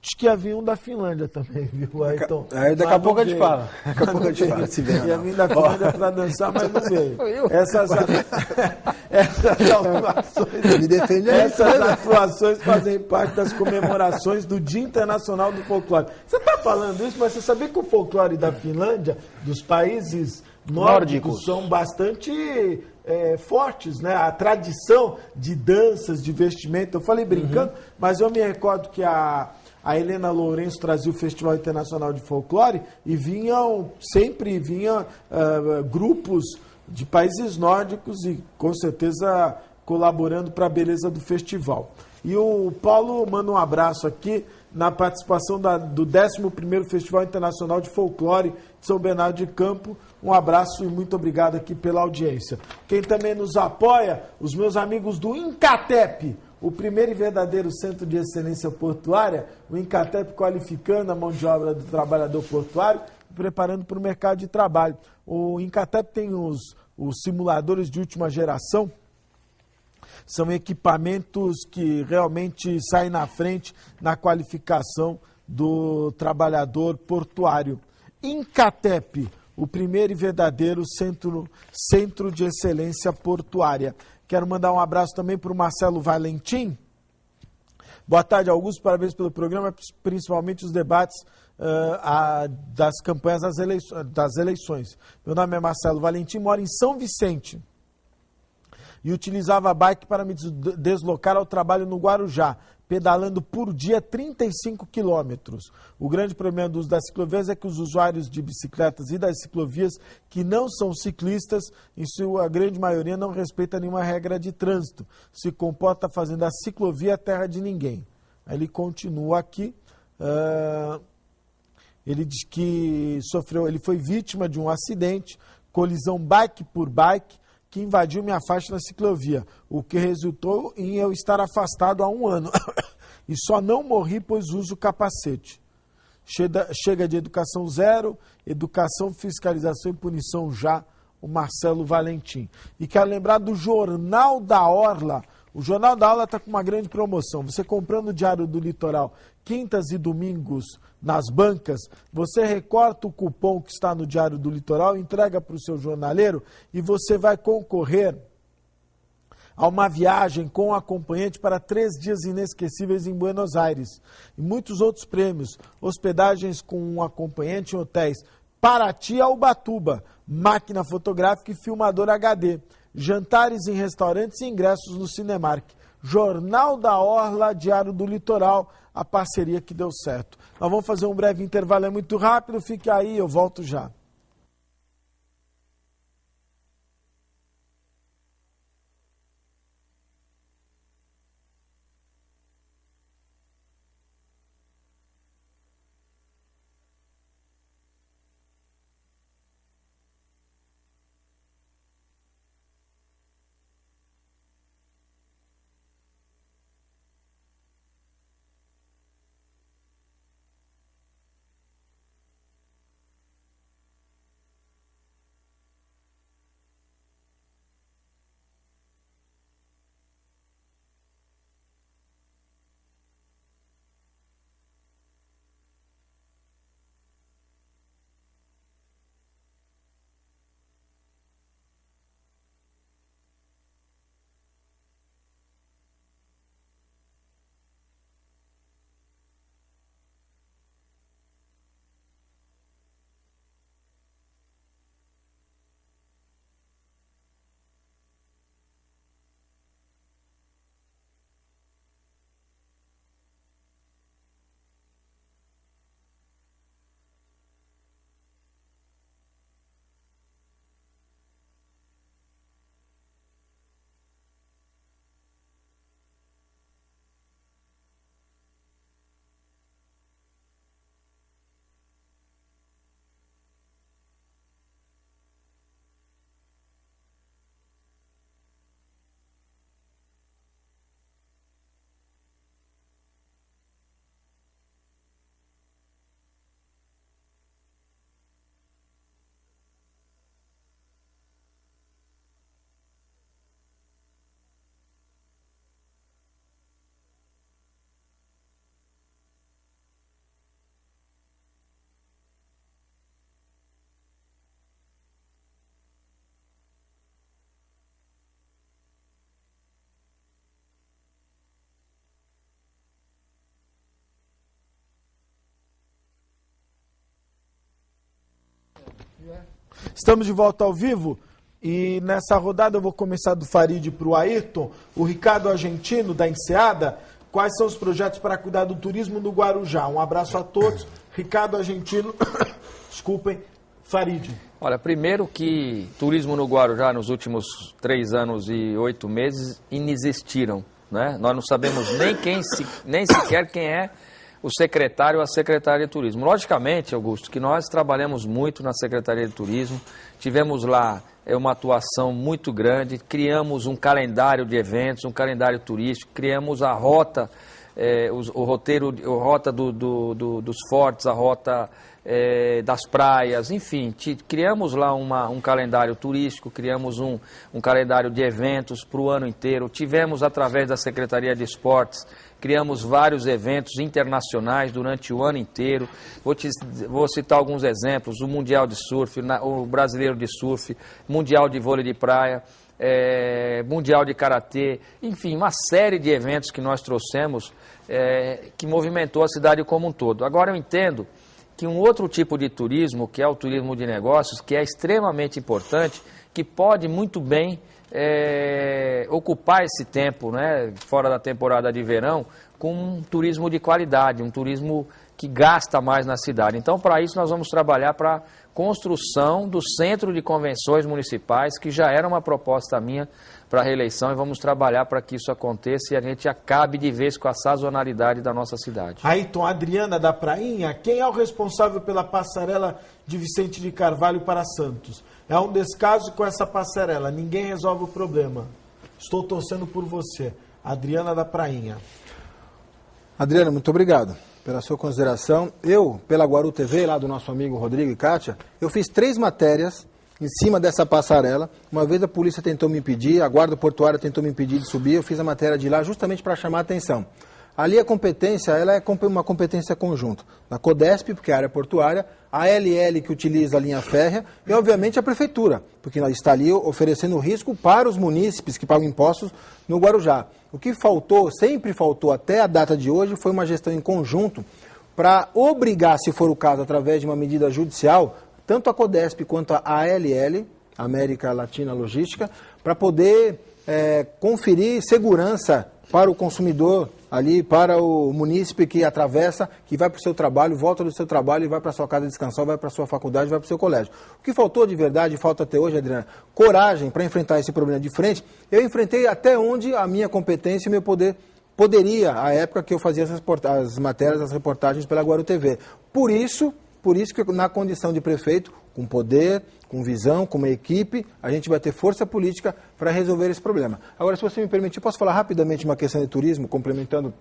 Diz que havia um da Finlândia também, viu, Ayrton? Daqui a pouco a gente fala. Daqui a pouco a gente fala, se vem. Ia vir da Finlândia para dançar, mas não veio. Essas atuações fazem parte das comemorações do Dia Internacional do Folclore. Você está falando isso, mas você sabia que o folclore da Finlândia, dos países nórdicos, são bastante fortes, né? A tradição de danças, de vestimento. Eu falei brincando, mas eu me recordo que a Helena Lourenço trazia o Festival Internacional de Folclore e sempre vinham grupos de países nórdicos e, com certeza, colaborando para a beleza do festival. E o Paulo manda um abraço aqui na participação do 11º Festival Internacional de Folclore de São Bernardo de Campo. Um abraço e muito obrigado aqui pela audiência. Quem também nos apoia, os meus amigos do Incatep, o primeiro e verdadeiro centro de excelência portuária, o Incatep qualificando a mão de obra do trabalhador portuário e preparando para o mercado de trabalho. O Incatep tem os simuladores de última geração, são equipamentos que realmente saem na frente na qualificação do trabalhador portuário. Incatep, o primeiro e verdadeiro centro de excelência portuária. Quero mandar um abraço também para o Marcelo Valentim. Boa tarde, Augusto. Parabéns pelo programa, principalmente os debates das campanhas das eleições. Meu nome é Marcelo Valentim, moro em São Vicente e utilizava a bike para me deslocar ao trabalho no Guarujá, pedalando por dia 35 quilômetros. O grande problema do uso das ciclovias é que os usuários de bicicletas e das ciclovias que não são ciclistas, em sua grande maioria, não respeita nenhuma regra de trânsito. Se comporta fazendo a ciclovia terra de ninguém. Aí ele continua aqui. Ele diz que ele foi vítima de um acidente, colisão bike por bike, que invadiu minha faixa na ciclovia, o que resultou em eu estar afastado há 1 ano. E só não morri, pois uso capacete. Chega de educação zero, educação, fiscalização e punição já, o Marcelo Valentim. E quero lembrar do Jornal da Orla. O Jornal da Orla está com uma grande promoção. Você comprando o Diário do Litoral, quintas e domingos, nas bancas, você recorta o cupom que está no Diário do Litoral, entrega para o seu jornaleiro e você vai concorrer a uma viagem com acompanhante para 3 dias inesquecíveis em Buenos Aires. E muitos outros prêmios, hospedagens com um acompanhante em hotéis Paraty a Ubatuba, máquina fotográfica e filmador HD, jantares em restaurantes e ingressos no Cinemark. Jornal da Orla, Diário do Litoral, a parceria que deu certo. Nós vamos fazer um breve intervalo, é muito rápido, fique aí, eu volto já. Estamos de volta ao vivo e nessa rodada eu vou começar do Farid para o Ayrton. O Ricardo Argentino, da Enseada, quais são os projetos para cuidar do turismo no Guarujá? Um abraço a todos. Ricardo Argentino, desculpem, Farid. Olha, primeiro que turismo no Guarujá nos últimos 3 anos e 8 meses inexistiram, né? Nós não sabemos nem sequer quem é o secretário ou a secretária de turismo. Logicamente, Augusto, que nós trabalhamos muito na Secretaria de Turismo, tivemos lá uma atuação muito grande, criamos um calendário de eventos, um calendário turístico, criamos a rota, o roteiro, a rota dos fortes, a rota das praias, enfim, criamos lá um calendário turístico, criamos um calendário de eventos para o ano inteiro, tivemos através da Secretaria de Esportes, criamos vários eventos internacionais durante o ano inteiro. Vou citar alguns exemplos: o Mundial de Surf, o Brasileiro de Surf, Mundial de Vôlei de Praia, Mundial de Karatê, enfim, uma série de eventos que nós trouxemos que movimentou a cidade como um todo. Agora eu entendo que um outro tipo de turismo, que é o turismo de negócios, que é extremamente importante, que pode muito bem ocupar esse tempo, né, fora da temporada de verão, com um turismo de qualidade, um turismo que gasta mais na cidade. Então, para isso, nós vamos trabalhar para a construção do Centro de Convenções Municipais, que já era uma proposta minha para a reeleição, e vamos trabalhar para que isso aconteça e a gente acabe de vez com a sazonalidade da nossa cidade. Ayrton, Adriana da Prainha, quem é o responsável pela passarela de Vicente de Carvalho para Santos? É um descaso com essa passarela, ninguém resolve o problema. Estou torcendo por você. Adriana da Prainha. Adriana, muito obrigado pela sua consideração. Eu, pela Guaru TV, lá do nosso amigo Rodrigo e Kátia, eu fiz 3 matérias em cima dessa passarela. Uma vez a polícia tentou me impedir, a guarda portuária tentou me impedir de subir, eu fiz a matéria de lá justamente para chamar a atenção. Ali a competência, ela é uma competência conjunta. Da CODESP, porque é a área portuária, a ALL, que utiliza a linha férrea, e obviamente a prefeitura, porque ela está ali oferecendo risco para os munícipes que pagam impostos no Guarujá. O que faltou, sempre faltou até a data de hoje, foi uma gestão em conjunto para obrigar, se for o caso, através de uma medida judicial, tanto a CODESP quanto a ALL, América Latina Logística, para poder conferir segurança para o consumidor ali, para o munícipe que atravessa, que vai para o seu trabalho, volta do seu trabalho e vai para a sua casa descansar, vai para a sua faculdade, vai para o seu colégio. O que faltou de verdade, falta até hoje, Adriana, coragem para enfrentar esse problema de frente. Eu enfrentei até onde a minha competência e meu poder poderia, à época que eu fazia as matérias, as reportagens pela Guaru TV. Por isso que na condição de prefeito, com poder, com visão, com uma equipe, a gente vai ter força política para resolver esse problema. Agora, se você me permitir, posso falar rapidamente uma questão de turismo, complementando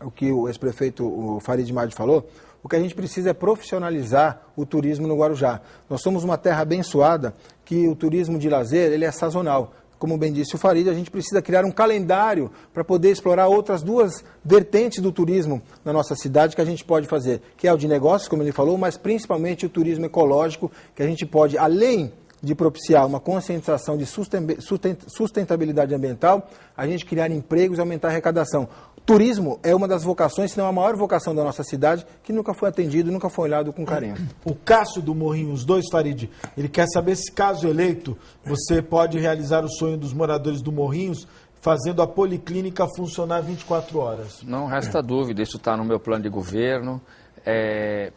o que o ex-prefeito Farid Madi falou? O que a gente precisa é profissionalizar o turismo no Guarujá. Nós somos uma terra abençoada que o turismo de lazer ele é sazonal. Como bem disse o Farid, a gente precisa criar um calendário para poder explorar outras duas vertentes do turismo na nossa cidade que a gente pode fazer, que é o de negócios, como ele falou, mas principalmente o turismo ecológico, que a gente pode, além de propiciar uma conscientização de sustentabilidade ambiental, a gente criar empregos e aumentar a arrecadação. Turismo é uma das vocações, se não a maior vocação da nossa cidade, que nunca foi atendido, nunca foi olhado com carinho. O Cássio do Morrinhos 2, Farid, ele quer saber se, caso eleito, você pode realizar o sonho dos moradores do Morrinhos fazendo a policlínica funcionar 24 horas. Não resta dúvida, isso está no meu plano de governo.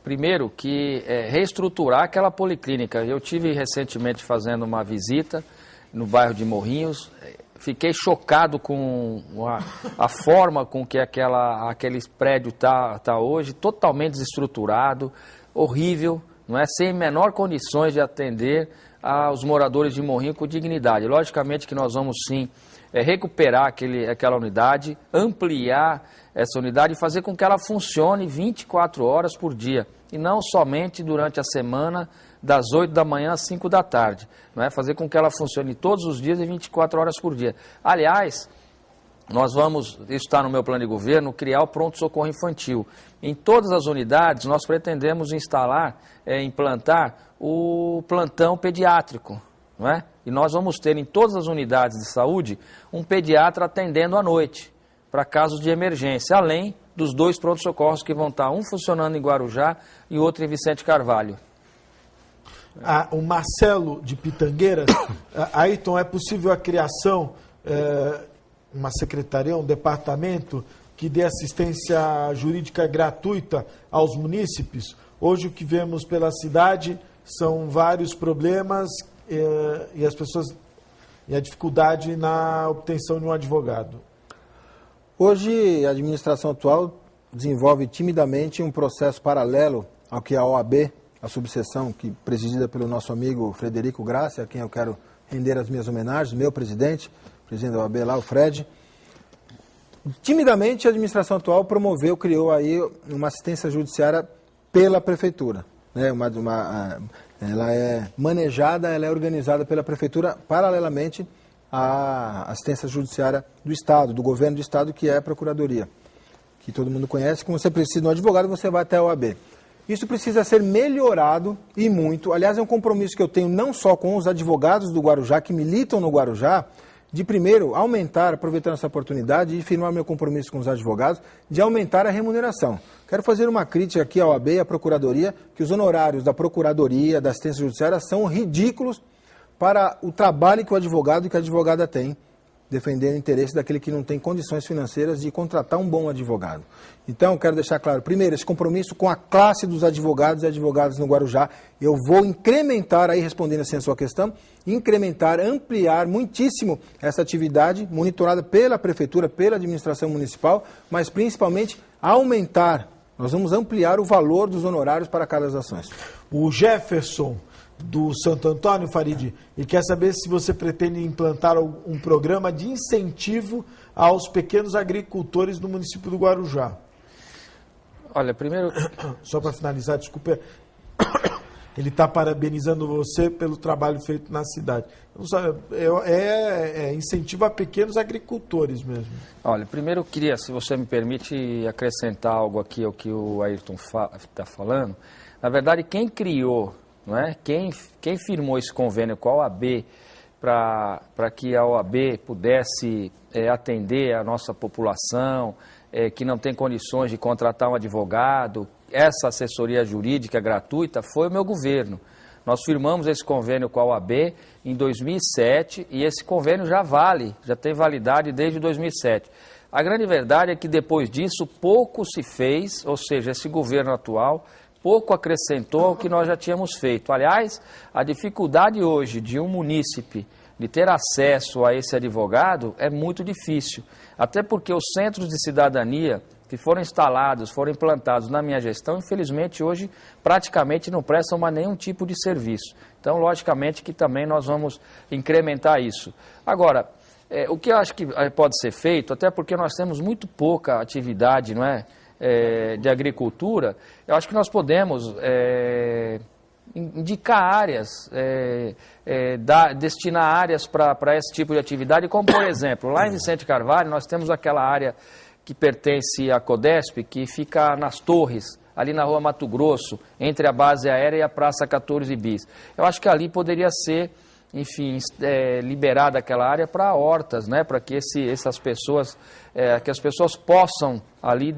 Primeiro, reestruturar aquela policlínica. Eu tive recentemente fazendo uma visita no bairro de Morrinhos. Fiquei chocado com a forma com que aquele prédio está hoje, totalmente desestruturado, horrível, não é? Sem menor condições de atender aos moradores de Morrinho com dignidade. Logicamente que nós vamos sim recuperar aquela unidade, ampliar essa unidade e fazer com que ela funcione 24 horas por dia e não somente durante a semana, das 8 da manhã às 5 da tarde. Não é? Fazer com que ela funcione todos os dias e 24 horas por dia. Aliás, nós vamos, isso está no meu plano de governo, criar o pronto-socorro infantil. Em todas as unidades, nós pretendemos implantar o plantão pediátrico. Não é? E nós vamos ter em todas as unidades de saúde um pediatra atendendo à noite, para casos de emergência, além dos 2 pronto-socorros que vão estar, um funcionando em Guarujá e outro em Vicente Carvalho. O Marcelo de Pitangueiras, Ayrton, é possível a criação, uma secretaria, um departamento que dê assistência jurídica gratuita aos munícipes? Hoje o que vemos pela cidade são vários problemas e as pessoas e a dificuldade na obtenção de um advogado. Hoje a administração atual desenvolve timidamente um processo paralelo ao que a OAB, a subseção presidida pelo nosso amigo Frederico Grassi, a quem eu quero render as minhas homenagens, meu presidente da OAB lá, o Fred. Timidamente a administração atual criou aí uma assistência judiciária pela prefeitura. Né? Ela é manejada, ela é organizada pela prefeitura paralelamente à assistência judiciária do Estado, do governo do Estado, que é a Procuradoria, que todo mundo conhece. Como você precisa de um advogado, você vai até a OAB. Isso precisa ser melhorado e muito. Aliás, é um compromisso que eu tenho não só com os advogados do Guarujá, que militam no Guarujá, de primeiro aumentar, aproveitando essa oportunidade e firmar meu compromisso com os advogados, de aumentar a remuneração. Quero fazer uma crítica aqui à OAB e à Procuradoria, que os honorários da Procuradoria, da assistência judiciária, são ridículos para o trabalho que o advogado e que a advogada tem, defendendo o interesse daquele que não tem condições financeiras de contratar um bom advogado. Então, quero deixar claro, primeiro, esse compromisso com a classe dos advogados e advogadas no Guarujá. Eu vou incrementar, aí respondendo assim a sua questão, ampliar muitíssimo essa atividade, monitorada pela Prefeitura, pela administração municipal, mas principalmente aumentar. Nós vamos ampliar o valor dos honorários para cada das ações. O Jefferson do Santo Antônio, Farid, e quer saber se você pretende implantar um programa de incentivo aos pequenos agricultores do município do Guarujá. Olha, primeiro... Só para finalizar, desculpa, ele está parabenizando você pelo trabalho feito na cidade. É incentivo a pequenos agricultores mesmo. Olha, primeiro eu queria, se você me permite, acrescentar algo aqui ao que o Ayrton está falando. Na verdade, quem criou... Não é? Quem firmou esse convênio com a OAB para que a OAB pudesse atender a nossa população, que não tem condições de contratar um advogado, essa assessoria jurídica gratuita, foi o meu governo. Nós firmamos esse convênio com a OAB em 2007 e esse convênio já tem validade desde 2007. A grande verdade é que depois disso pouco se fez, ou seja, esse governo atual pouco acrescentou ao que nós já tínhamos feito. Aliás, a dificuldade hoje de um munícipe de ter acesso a esse advogado é muito difícil, até porque os centros de cidadania que foram instalados, foram implantados na minha gestão, infelizmente hoje praticamente não prestam mais nenhum tipo de serviço. Então, logicamente que também nós vamos incrementar isso. Agora, o que eu acho que pode ser feito, até porque nós temos muito pouca atividade, não é, de agricultura, eu acho que nós podemos indicar áreas, destinar áreas para esse tipo de atividade, como por exemplo, lá em Vicente Carvalho nós temos aquela área que pertence à Codesp, que fica nas Torres, ali na rua Mato Grosso, entre a base aérea e a Praça 14 Bis. Eu acho que ali poderia ser, enfim, liberada aquela área para hortas, né, para que essas pessoas, que as pessoas possam ali,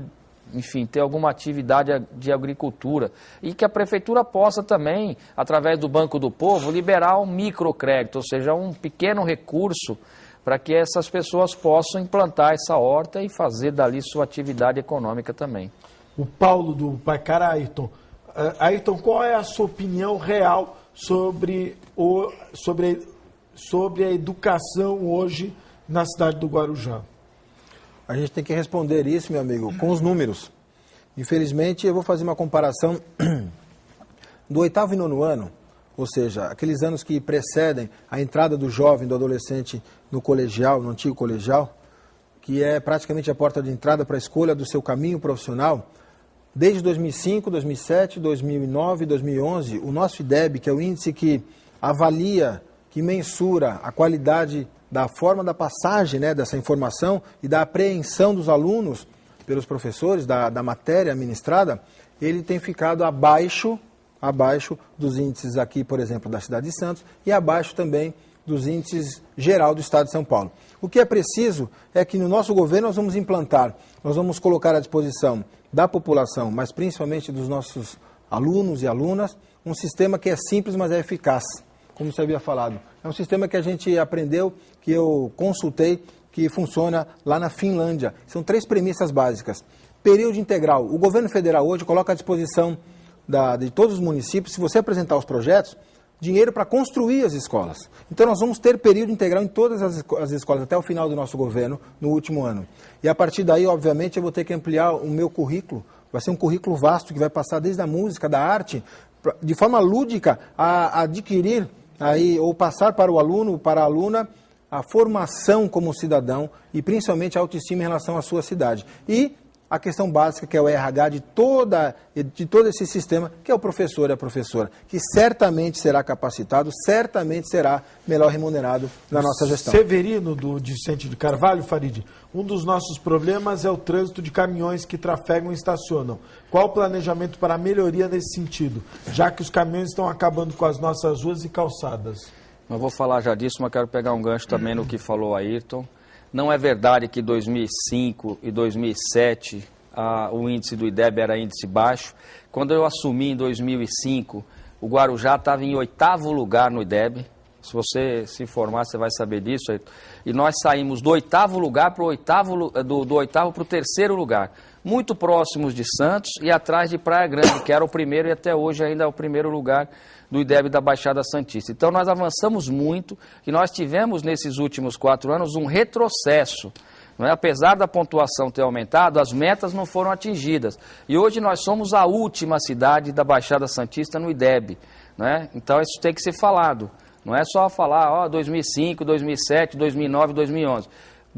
enfim, ter alguma atividade de agricultura e que a prefeitura possa também, através do Banco do Povo, liberar um microcrédito, ou seja, um pequeno recurso para que essas pessoas possam implantar essa horta e fazer dali sua atividade econômica também. O Paulo do Paicara, Ayrton. Ayrton, qual é a sua opinião real sobre a educação hoje na cidade do Guarujá? A gente tem que responder isso, meu amigo, com os números. Infelizmente, eu vou fazer uma comparação do 8º e 9º ano, ou seja, aqueles anos que precedem a entrada do jovem, do adolescente no colegial, no antigo colegial, que é praticamente a porta de entrada para a escolha do seu caminho profissional. Desde 2005, 2007, 2009, 2011, o nosso IDEB, que é o índice que avalia, que mensura a qualidade da forma da passagem, né, dessa informação e da apreensão dos alunos pelos professores, da matéria administrada, ele tem ficado abaixo dos índices aqui, por exemplo, da cidade de Santos e abaixo também dos índices geral do estado de São Paulo. O que é preciso é que no nosso governo nós vamos implantar, nós vamos colocar à disposição da população, mas principalmente dos nossos alunos e alunas, um sistema que é simples, mas é eficaz, como você havia falado. É um sistema que a gente aprendeu, que eu consultei, que funciona lá na Finlândia. São 3 premissas básicas. Período integral. O governo federal hoje coloca à disposição de todos os municípios, se você apresentar os projetos, dinheiro para construir as escolas. Então nós vamos ter período integral em todas as escolas, até o final do nosso governo, no último ano. E a partir daí, obviamente, eu vou ter que ampliar o meu currículo. Vai ser um currículo vasto que vai passar desde a música, da arte, de forma lúdica, a adquirir aí, ou passar para o aluno, para a aluna, a formação como cidadão e principalmente a autoestima em relação à sua cidade. E a questão básica, que é o RH de todo esse sistema, que é o professor e a professora, que certamente será capacitado, certamente será melhor remunerado na nossa gestão. Severino, de Vicente de Carvalho, Farid, um dos nossos problemas é o trânsito de caminhões que trafegam e estacionam. Qual o planejamento para a melhoria nesse sentido, já que os caminhões estão acabando com as nossas ruas e calçadas? Eu vou falar já disso, mas quero pegar um gancho também no que falou Ayrton. Não é verdade que 2005 e 2007 o índice do IDEB era índice baixo. Quando eu assumi em 2005, o Guarujá estava em 8º lugar no IDEB. Se você se informar, você vai saber disso. E nós saímos do 8º lugar para o 8º, do 8º para o 3º lugar. Muito próximos de Santos e atrás de Praia Grande, que era o primeiro e até hoje ainda é o primeiro lugar do IDEB da Baixada Santista. Então nós avançamos muito e nós tivemos nesses últimos 4 anos um retrocesso. Não é? Apesar da pontuação ter aumentado, as metas não foram atingidas. E hoje nós somos a última cidade da Baixada Santista no IDEB. Não é? Então isso tem que ser falado. Não é só falar 2005, 2007, 2009, 2011.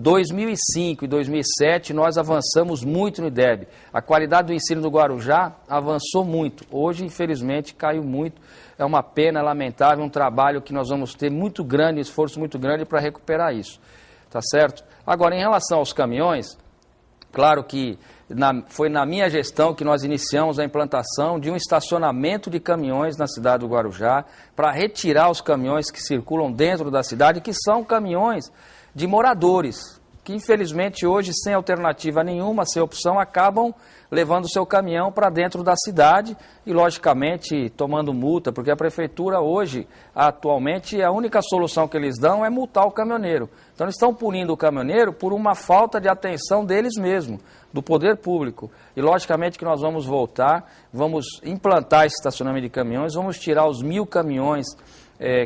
2005 e 2007 nós avançamos muito no IDEB. A qualidade do ensino do Guarujá avançou muito. Hoje, infelizmente, caiu muito. É uma pena, lamentável, um trabalho que nós vamos ter muito grande, esforço muito grande para recuperar isso. Tá certo? Agora, em relação aos caminhões, claro que foi na minha gestão que nós iniciamos a implantação de um estacionamento de caminhões na cidade do Guarujá para retirar os caminhões que circulam dentro da cidade, que são caminhões de moradores, que infelizmente hoje, sem alternativa nenhuma, sem opção, acabam levando o seu caminhão para dentro da cidade e, logicamente, tomando multa, porque a prefeitura hoje, atualmente, a única solução que eles dão é multar o caminhoneiro. Então, eles estão punindo o caminhoneiro por uma falta de atenção deles mesmos, do poder público. E, logicamente, que nós vamos voltar, vamos implantar esse estacionamento de caminhões, vamos tirar os 1000 caminhões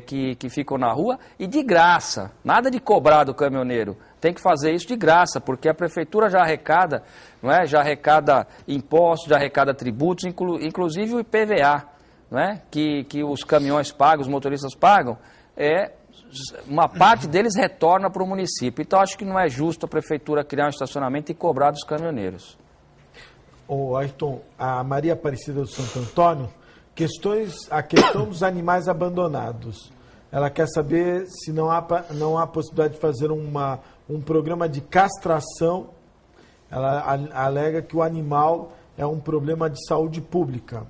que ficam na rua e de graça, nada de cobrar do caminhoneiro. Tem que fazer isso de graça, porque a prefeitura já arrecada, não é? Já arrecada impostos, já arrecada tributos, inclusive o IPVA, não é? Que os caminhões pagam, os motoristas pagam, uma parte deles retorna para o município. Então acho que não é justo a prefeitura criar um estacionamento e cobrar dos caminhoneiros. Ô Ayrton, a Maria Aparecida do Santo Antônio, a questão dos animais abandonados. Ela quer saber se não há possibilidade de fazer um programa de castração. Ela alega que o animal é um problema de saúde pública.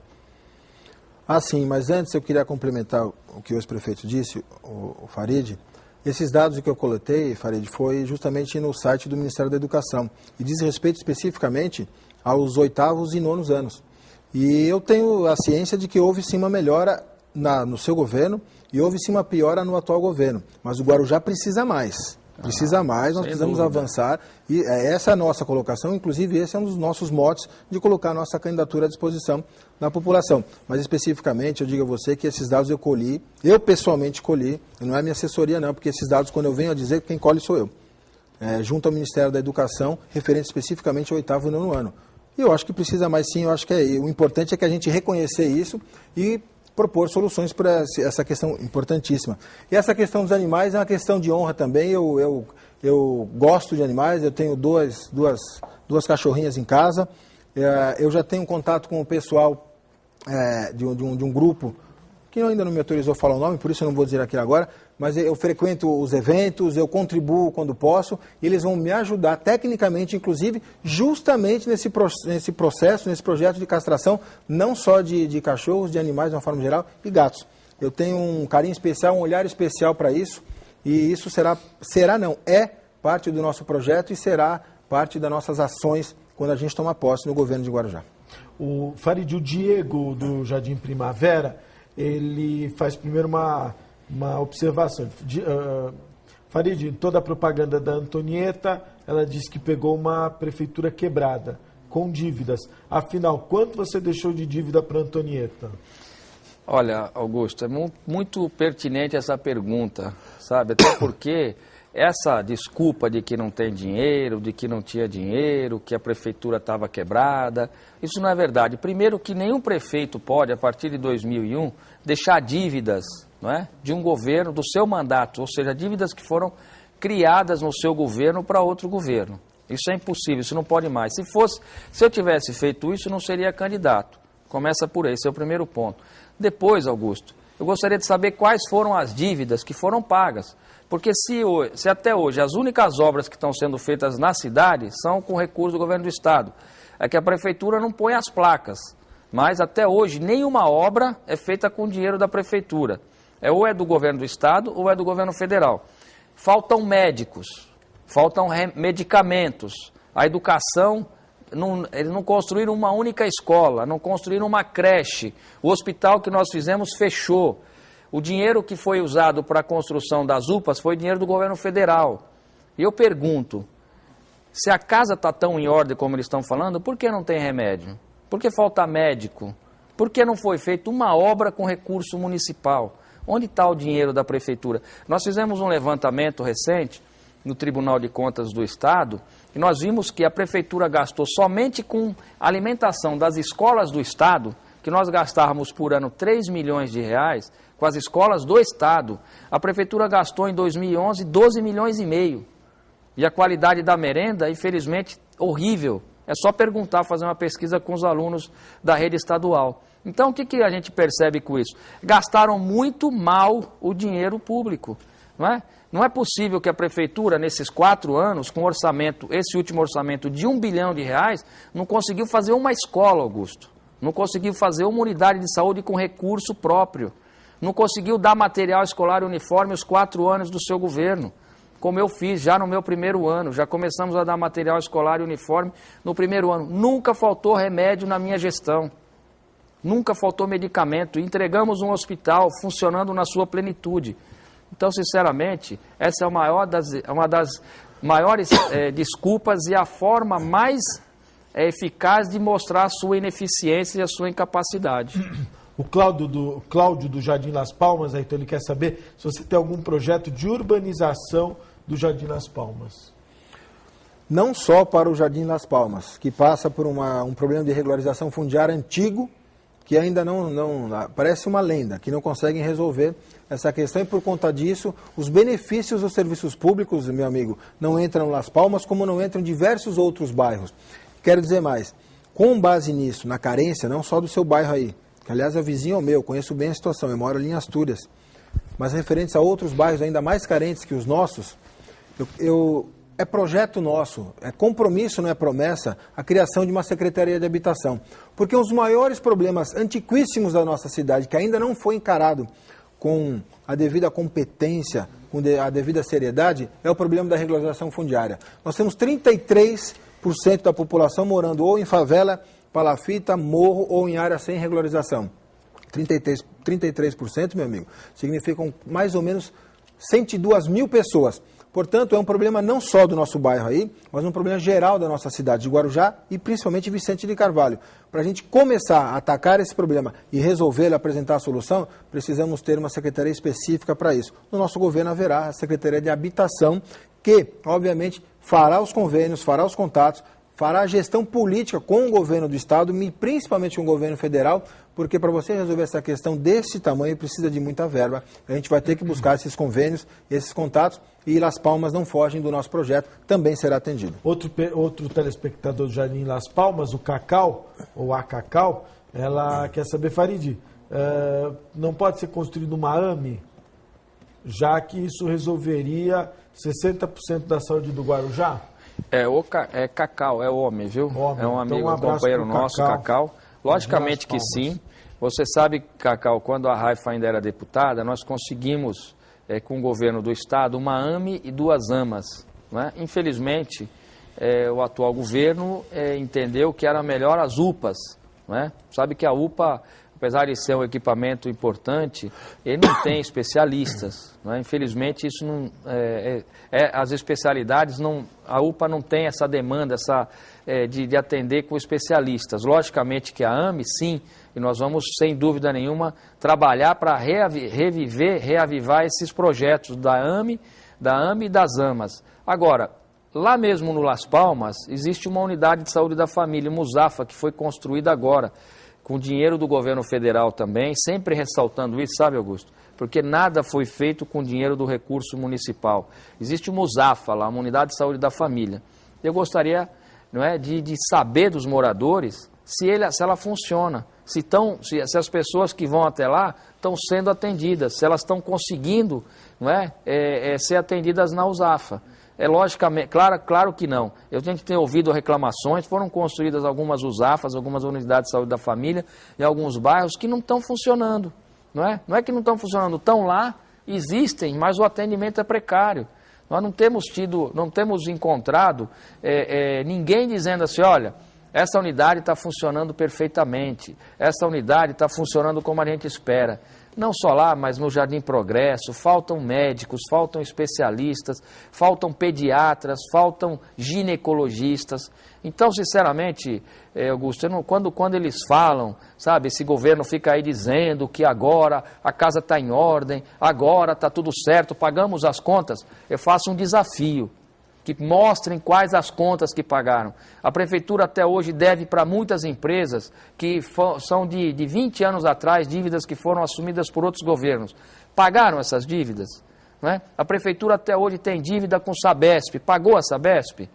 Ah, sim, mas antes eu queria complementar o que o ex-prefeito disse, o Farid. Esses dados que eu coletei, Farid, foi justamente no site do Ministério da Educação e diz respeito especificamente aos 8º e 9º anos. E eu tenho a ciência de que houve sim uma melhora no seu governo e houve sim uma piora no atual governo. Mas o Guarujá precisa mais. Precisa mais, nós precisamos avançar. E essa é a nossa colocação, inclusive esse é um dos nossos motes de colocar a nossa candidatura à disposição da população. Mas especificamente, eu digo a você que esses dados eu colhi, eu pessoalmente colhi, não é minha assessoria não, porque esses dados, quando eu venho a dizer, quem colhe sou eu. Junto ao Ministério da Educação, referente especificamente ao 8º e 9º ano. E eu acho que precisa mais sim, eu acho que o importante é que a gente reconhecer isso e propor soluções para essa questão importantíssima. E essa questão dos animais é uma questão de honra também, eu gosto de animais, eu tenho duas cachorrinhas em casa, eu já tenho contato com o pessoal de um grupo, que ainda não me autorizou a falar o nome, por isso eu não vou dizer aqui agora, mas eu frequento os eventos, eu contribuo quando posso, e eles vão me ajudar tecnicamente, inclusive, justamente nesse processo, nesse projeto de castração, não só de cachorros, de animais de uma forma geral, e gatos. Eu tenho um carinho especial, um olhar especial para isso, e isso é parte do nosso projeto e será parte das nossas ações quando a gente tomar posse no governo de Guarujá. O Farid, o Diego, do Jardim Primavera, ele faz primeiro uma observação. Farid, em toda a propaganda da Antonieta, ela diz que pegou uma prefeitura quebrada, com dívidas. Afinal, quanto você deixou de dívida para a Antonieta? Olha, Augusto, é muito pertinente essa pergunta, sabe? Até porque essa desculpa de que não tem dinheiro, de que não tinha dinheiro, que a prefeitura estava quebrada, isso não é verdade. Primeiro que nenhum prefeito pode, a partir de 2001, deixar dívidas, não é, de um governo, do seu mandato, ou seja, dívidas que foram criadas no seu governo para outro governo. Isso é impossível, isso não pode mais. Se eu tivesse feito isso, eu não seria candidato. Começa por aí, esse é o primeiro ponto. Depois, Augusto, eu gostaria de saber quais foram as dívidas que foram pagas. Porque se até hoje as únicas obras que estão sendo feitas na cidade são com recurso do governo do estado, é que a prefeitura não põe as placas. Mas até hoje nenhuma obra é feita com dinheiro da prefeitura. Ou é do governo do estado ou é do governo federal. Faltam médicos, faltam medicamentos, a educação, eles não construíram uma única escola, não construíram uma creche, o hospital que nós fizemos fechou. O dinheiro que foi usado para a construção das UPAs foi dinheiro do governo federal. E eu pergunto, se a casa está tão em ordem como eles estão falando, por que não tem remédio? Por que falta médico? Por que não foi feita uma obra com recurso municipal? Onde está o dinheiro da prefeitura? Nós fizemos um levantamento recente no Tribunal de Contas do Estado e nós vimos que a prefeitura gastou somente com alimentação das escolas do Estado, que nós gastávamos por ano 3 milhões de reais, com as escolas do Estado, a prefeitura gastou em 2011 12 milhões e meio. E a qualidade da merenda, infelizmente, horrível. É só perguntar, fazer uma pesquisa com os alunos da rede estadual. Então, o que a gente percebe com isso? Gastaram muito mal o dinheiro público, não é? Não é possível que a prefeitura, nesses 4 anos, com orçamento, esse último orçamento de 1 bilhão de reais, não conseguiu fazer uma escola, Augusto. Não conseguiu fazer uma unidade de saúde com recurso próprio. Não conseguiu dar material escolar uniforme os 4 anos do seu governo. como eu fiz já no meu primeiro ano. Já começamos a dar material escolar e uniforme no primeiro ano. Nunca faltou remédio na minha gestão. Nunca faltou medicamento. Entregamos um hospital funcionando na sua plenitude. Então, sinceramente, essa é uma das maiores desculpas e a forma mais eficaz de mostrar a sua ineficiência e a sua incapacidade. O Cláudio do Jardim Las Palmas, então ele quer saber se você tem algum projeto de urbanização do Jardim Las Palmas. Não só para o Jardim Las Palmas, que passa por um problema de regularização fundiária antigo, que ainda não parece uma lenda, que não conseguem resolver essa questão, e por conta disso, os benefícios dos serviços públicos, meu amigo, não entram em Las Palmas, como não entram em diversos outros bairros. Quero dizer mais, com base nisso, na carência, não só do seu bairro aí, que aliás é vizinho ao meu, conheço bem a situação, eu moro ali em Astúrias, mas referentes a outros bairros ainda mais carentes que os nossos, é projeto nosso, é compromisso, não é promessa, a criação de uma Secretaria de Habitação. Porque os maiores problemas antiquíssimos da nossa cidade, que ainda não foi encarado com a devida competência, com a devida seriedade, é o problema da regularização fundiária. Nós temos 33% da população morando ou em favela, palafita, morro ou em área sem regularização. 33%, meu amigo, significam mais ou menos 102 mil pessoas. Portanto, é um problema não só do nosso bairro aí, mas um problema geral da nossa cidade de Guarujá e principalmente Vicente de Carvalho. Para a gente começar a atacar esse problema e resolvê-lo, apresentar a solução, precisamos ter uma secretaria específica para isso. No nosso governo haverá a Secretaria de Habitação, que, obviamente, fará os convênios, fará os contatos, fará a gestão política com o governo do Estado e principalmente com o governo federal, porque para você resolver essa questão desse tamanho precisa de muita verba. A gente vai ter que buscar esses convênios, esses contatos, e Las Palmas não fogem do nosso projeto, também será atendido. Outro telespectador do Jardim Las Palmas, o Cacau, ou a Cacau, ela quer saber, Farid, não pode ser construído uma AME, já que isso resolveria 60% da saúde do Guarujá? Cacau, é homem, viu? Homem. É um amigo, Então, um companheiro nosso, Cacau. Logicamente que sim. Você sabe, Cacau, quando a Raifa ainda era deputada, nós conseguimos, com o governo do Estado, uma AME e 2 AMAs. Né? Infelizmente, o atual governo entendeu que era melhor as UPAs. Né? Sabe que a UPA, apesar de ser um equipamento importante, ele não tem especialistas. Né? Infelizmente, isso não, as especialidades, a UPA não tem essa demanda de atender com especialistas. Logicamente que a AME, sim, e nós vamos, sem dúvida nenhuma, trabalhar para reavivar esses projetos da AME e das AMAs. Agora, lá mesmo no Las Palmas, existe uma unidade de saúde da família, Musafa, que foi construída agora, com dinheiro do governo federal também, sempre ressaltando isso, sabe, Augusto? Porque nada foi feito com dinheiro do recurso municipal. Existe o Musafa lá, uma unidade de saúde da família. Eu gostaria, de saber dos moradores se ela funciona, se as pessoas que vão até lá estão sendo atendidas, se elas estão conseguindo ser atendidas na Usafa. Logicamente, claro que não. A gente tem ouvido reclamações, foram construídas algumas USAFAs, algumas unidades de saúde da família, em alguns bairros que não estão funcionando. Não é que não estão funcionando, estão lá, existem, mas o atendimento é precário. Nós não temos encontrado ninguém dizendo assim, olha, essa unidade está funcionando perfeitamente, essa unidade está funcionando como a gente espera. Não só lá, mas no Jardim Progresso, faltam médicos, faltam especialistas, faltam pediatras, faltam ginecologistas. Então, sinceramente, Augusto, quando eles falam, sabe, esse governo fica aí dizendo que agora a casa está em ordem, agora está tudo certo, pagamos as contas, eu faço um desafio. Que mostrem quais as contas que pagaram. A Prefeitura até hoje deve para muitas empresas que são de 20 anos atrás, dívidas que foram assumidas por outros governos. Pagaram essas dívidas? Não é? A Prefeitura até hoje tem dívida com Sabesp. Pagou a Sabesp?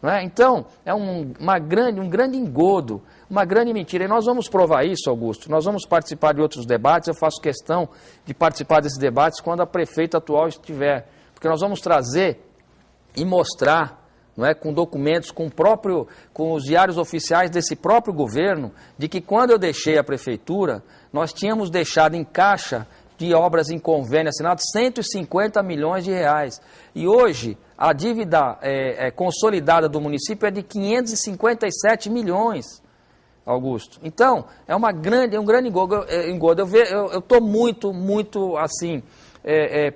Não é? Então, é um grande engodo, uma grande mentira. E nós vamos provar isso, Augusto. Nós vamos participar de outros debates. Eu faço questão de participar desses debates quando a prefeita atual estiver. Porque nós vamos trazer e mostrar, com documentos, com os diários oficiais desse próprio governo, de que quando eu deixei a prefeitura, nós tínhamos deixado em caixa de obras em convênio assinado, 150 milhões de reais. E hoje, a dívida consolidada do município é de 557 milhões, Augusto. Então, é um grande engodo. Eu estou muito, assim,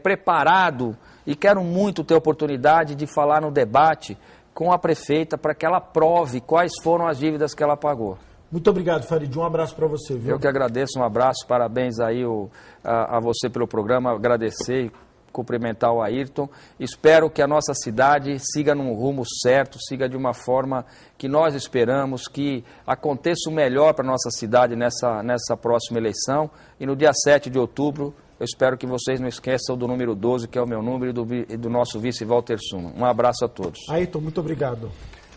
preparado e quero muito ter a oportunidade de falar no debate com a prefeita para que ela prove quais foram as dívidas que ela pagou. Muito obrigado, Farid. Um abraço para você, viu? Eu que agradeço, um abraço, parabéns aí a você pelo programa, agradecer e cumprimentar o Ayrton. Espero que a nossa cidade siga num rumo certo, siga de uma forma que nós esperamos, que aconteça o melhor para a nossa cidade nessa próxima eleição. E no dia 7 de outubro, eu espero que vocês não esqueçam do número 12, que é o meu número, e do nosso vice Walter Suma. Um abraço a todos. Ayrton, muito obrigado.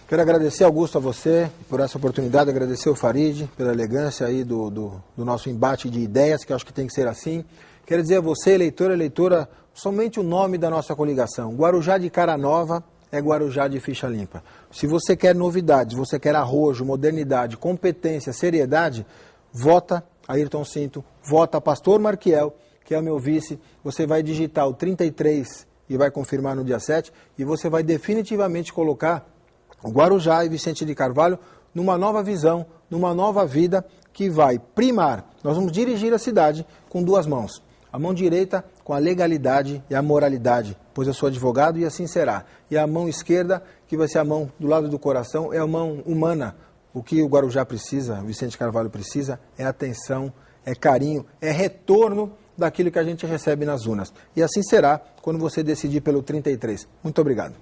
Quero agradecer, Augusto, a você por essa oportunidade, agradecer ao Farid pela elegância aí do nosso embate de ideias, que eu acho que tem que ser assim. Quero dizer a você, eleitor, eleitora, somente o nome da nossa coligação. Guarujá de cara nova é Guarujá de ficha limpa. Se você quer novidades, você quer arrojo, modernidade, competência, seriedade, vota Ayrton Cinto, vota Pastor Marquiel, que é o meu vice. Você vai digitar o 33 e vai confirmar no dia 7, e você vai definitivamente colocar o Guarujá e Vicente de Carvalho numa nova visão, numa nova vida que vai primar. Nós vamos dirigir a cidade com duas mãos. A mão direita com a legalidade e a moralidade, pois eu sou advogado e assim será. E a mão esquerda, que vai ser a mão do lado do coração, é a mão humana. O que o Guarujá precisa, o Vicente Carvalho precisa, é atenção, é carinho, é retorno daquilo que a gente recebe nas urnas. E assim será quando você decidir pelo 33. Muito obrigado.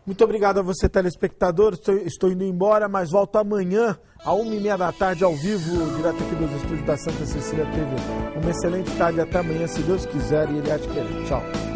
Muito obrigado a você, telespectador. Estou indo embora, mas volto amanhã, à 1h30 da tarde, ao vivo, direto aqui dos estúdios da Santa Cecília TV. Uma excelente tarde, até amanhã, se Deus quiser e Ele há de querer. Tchau.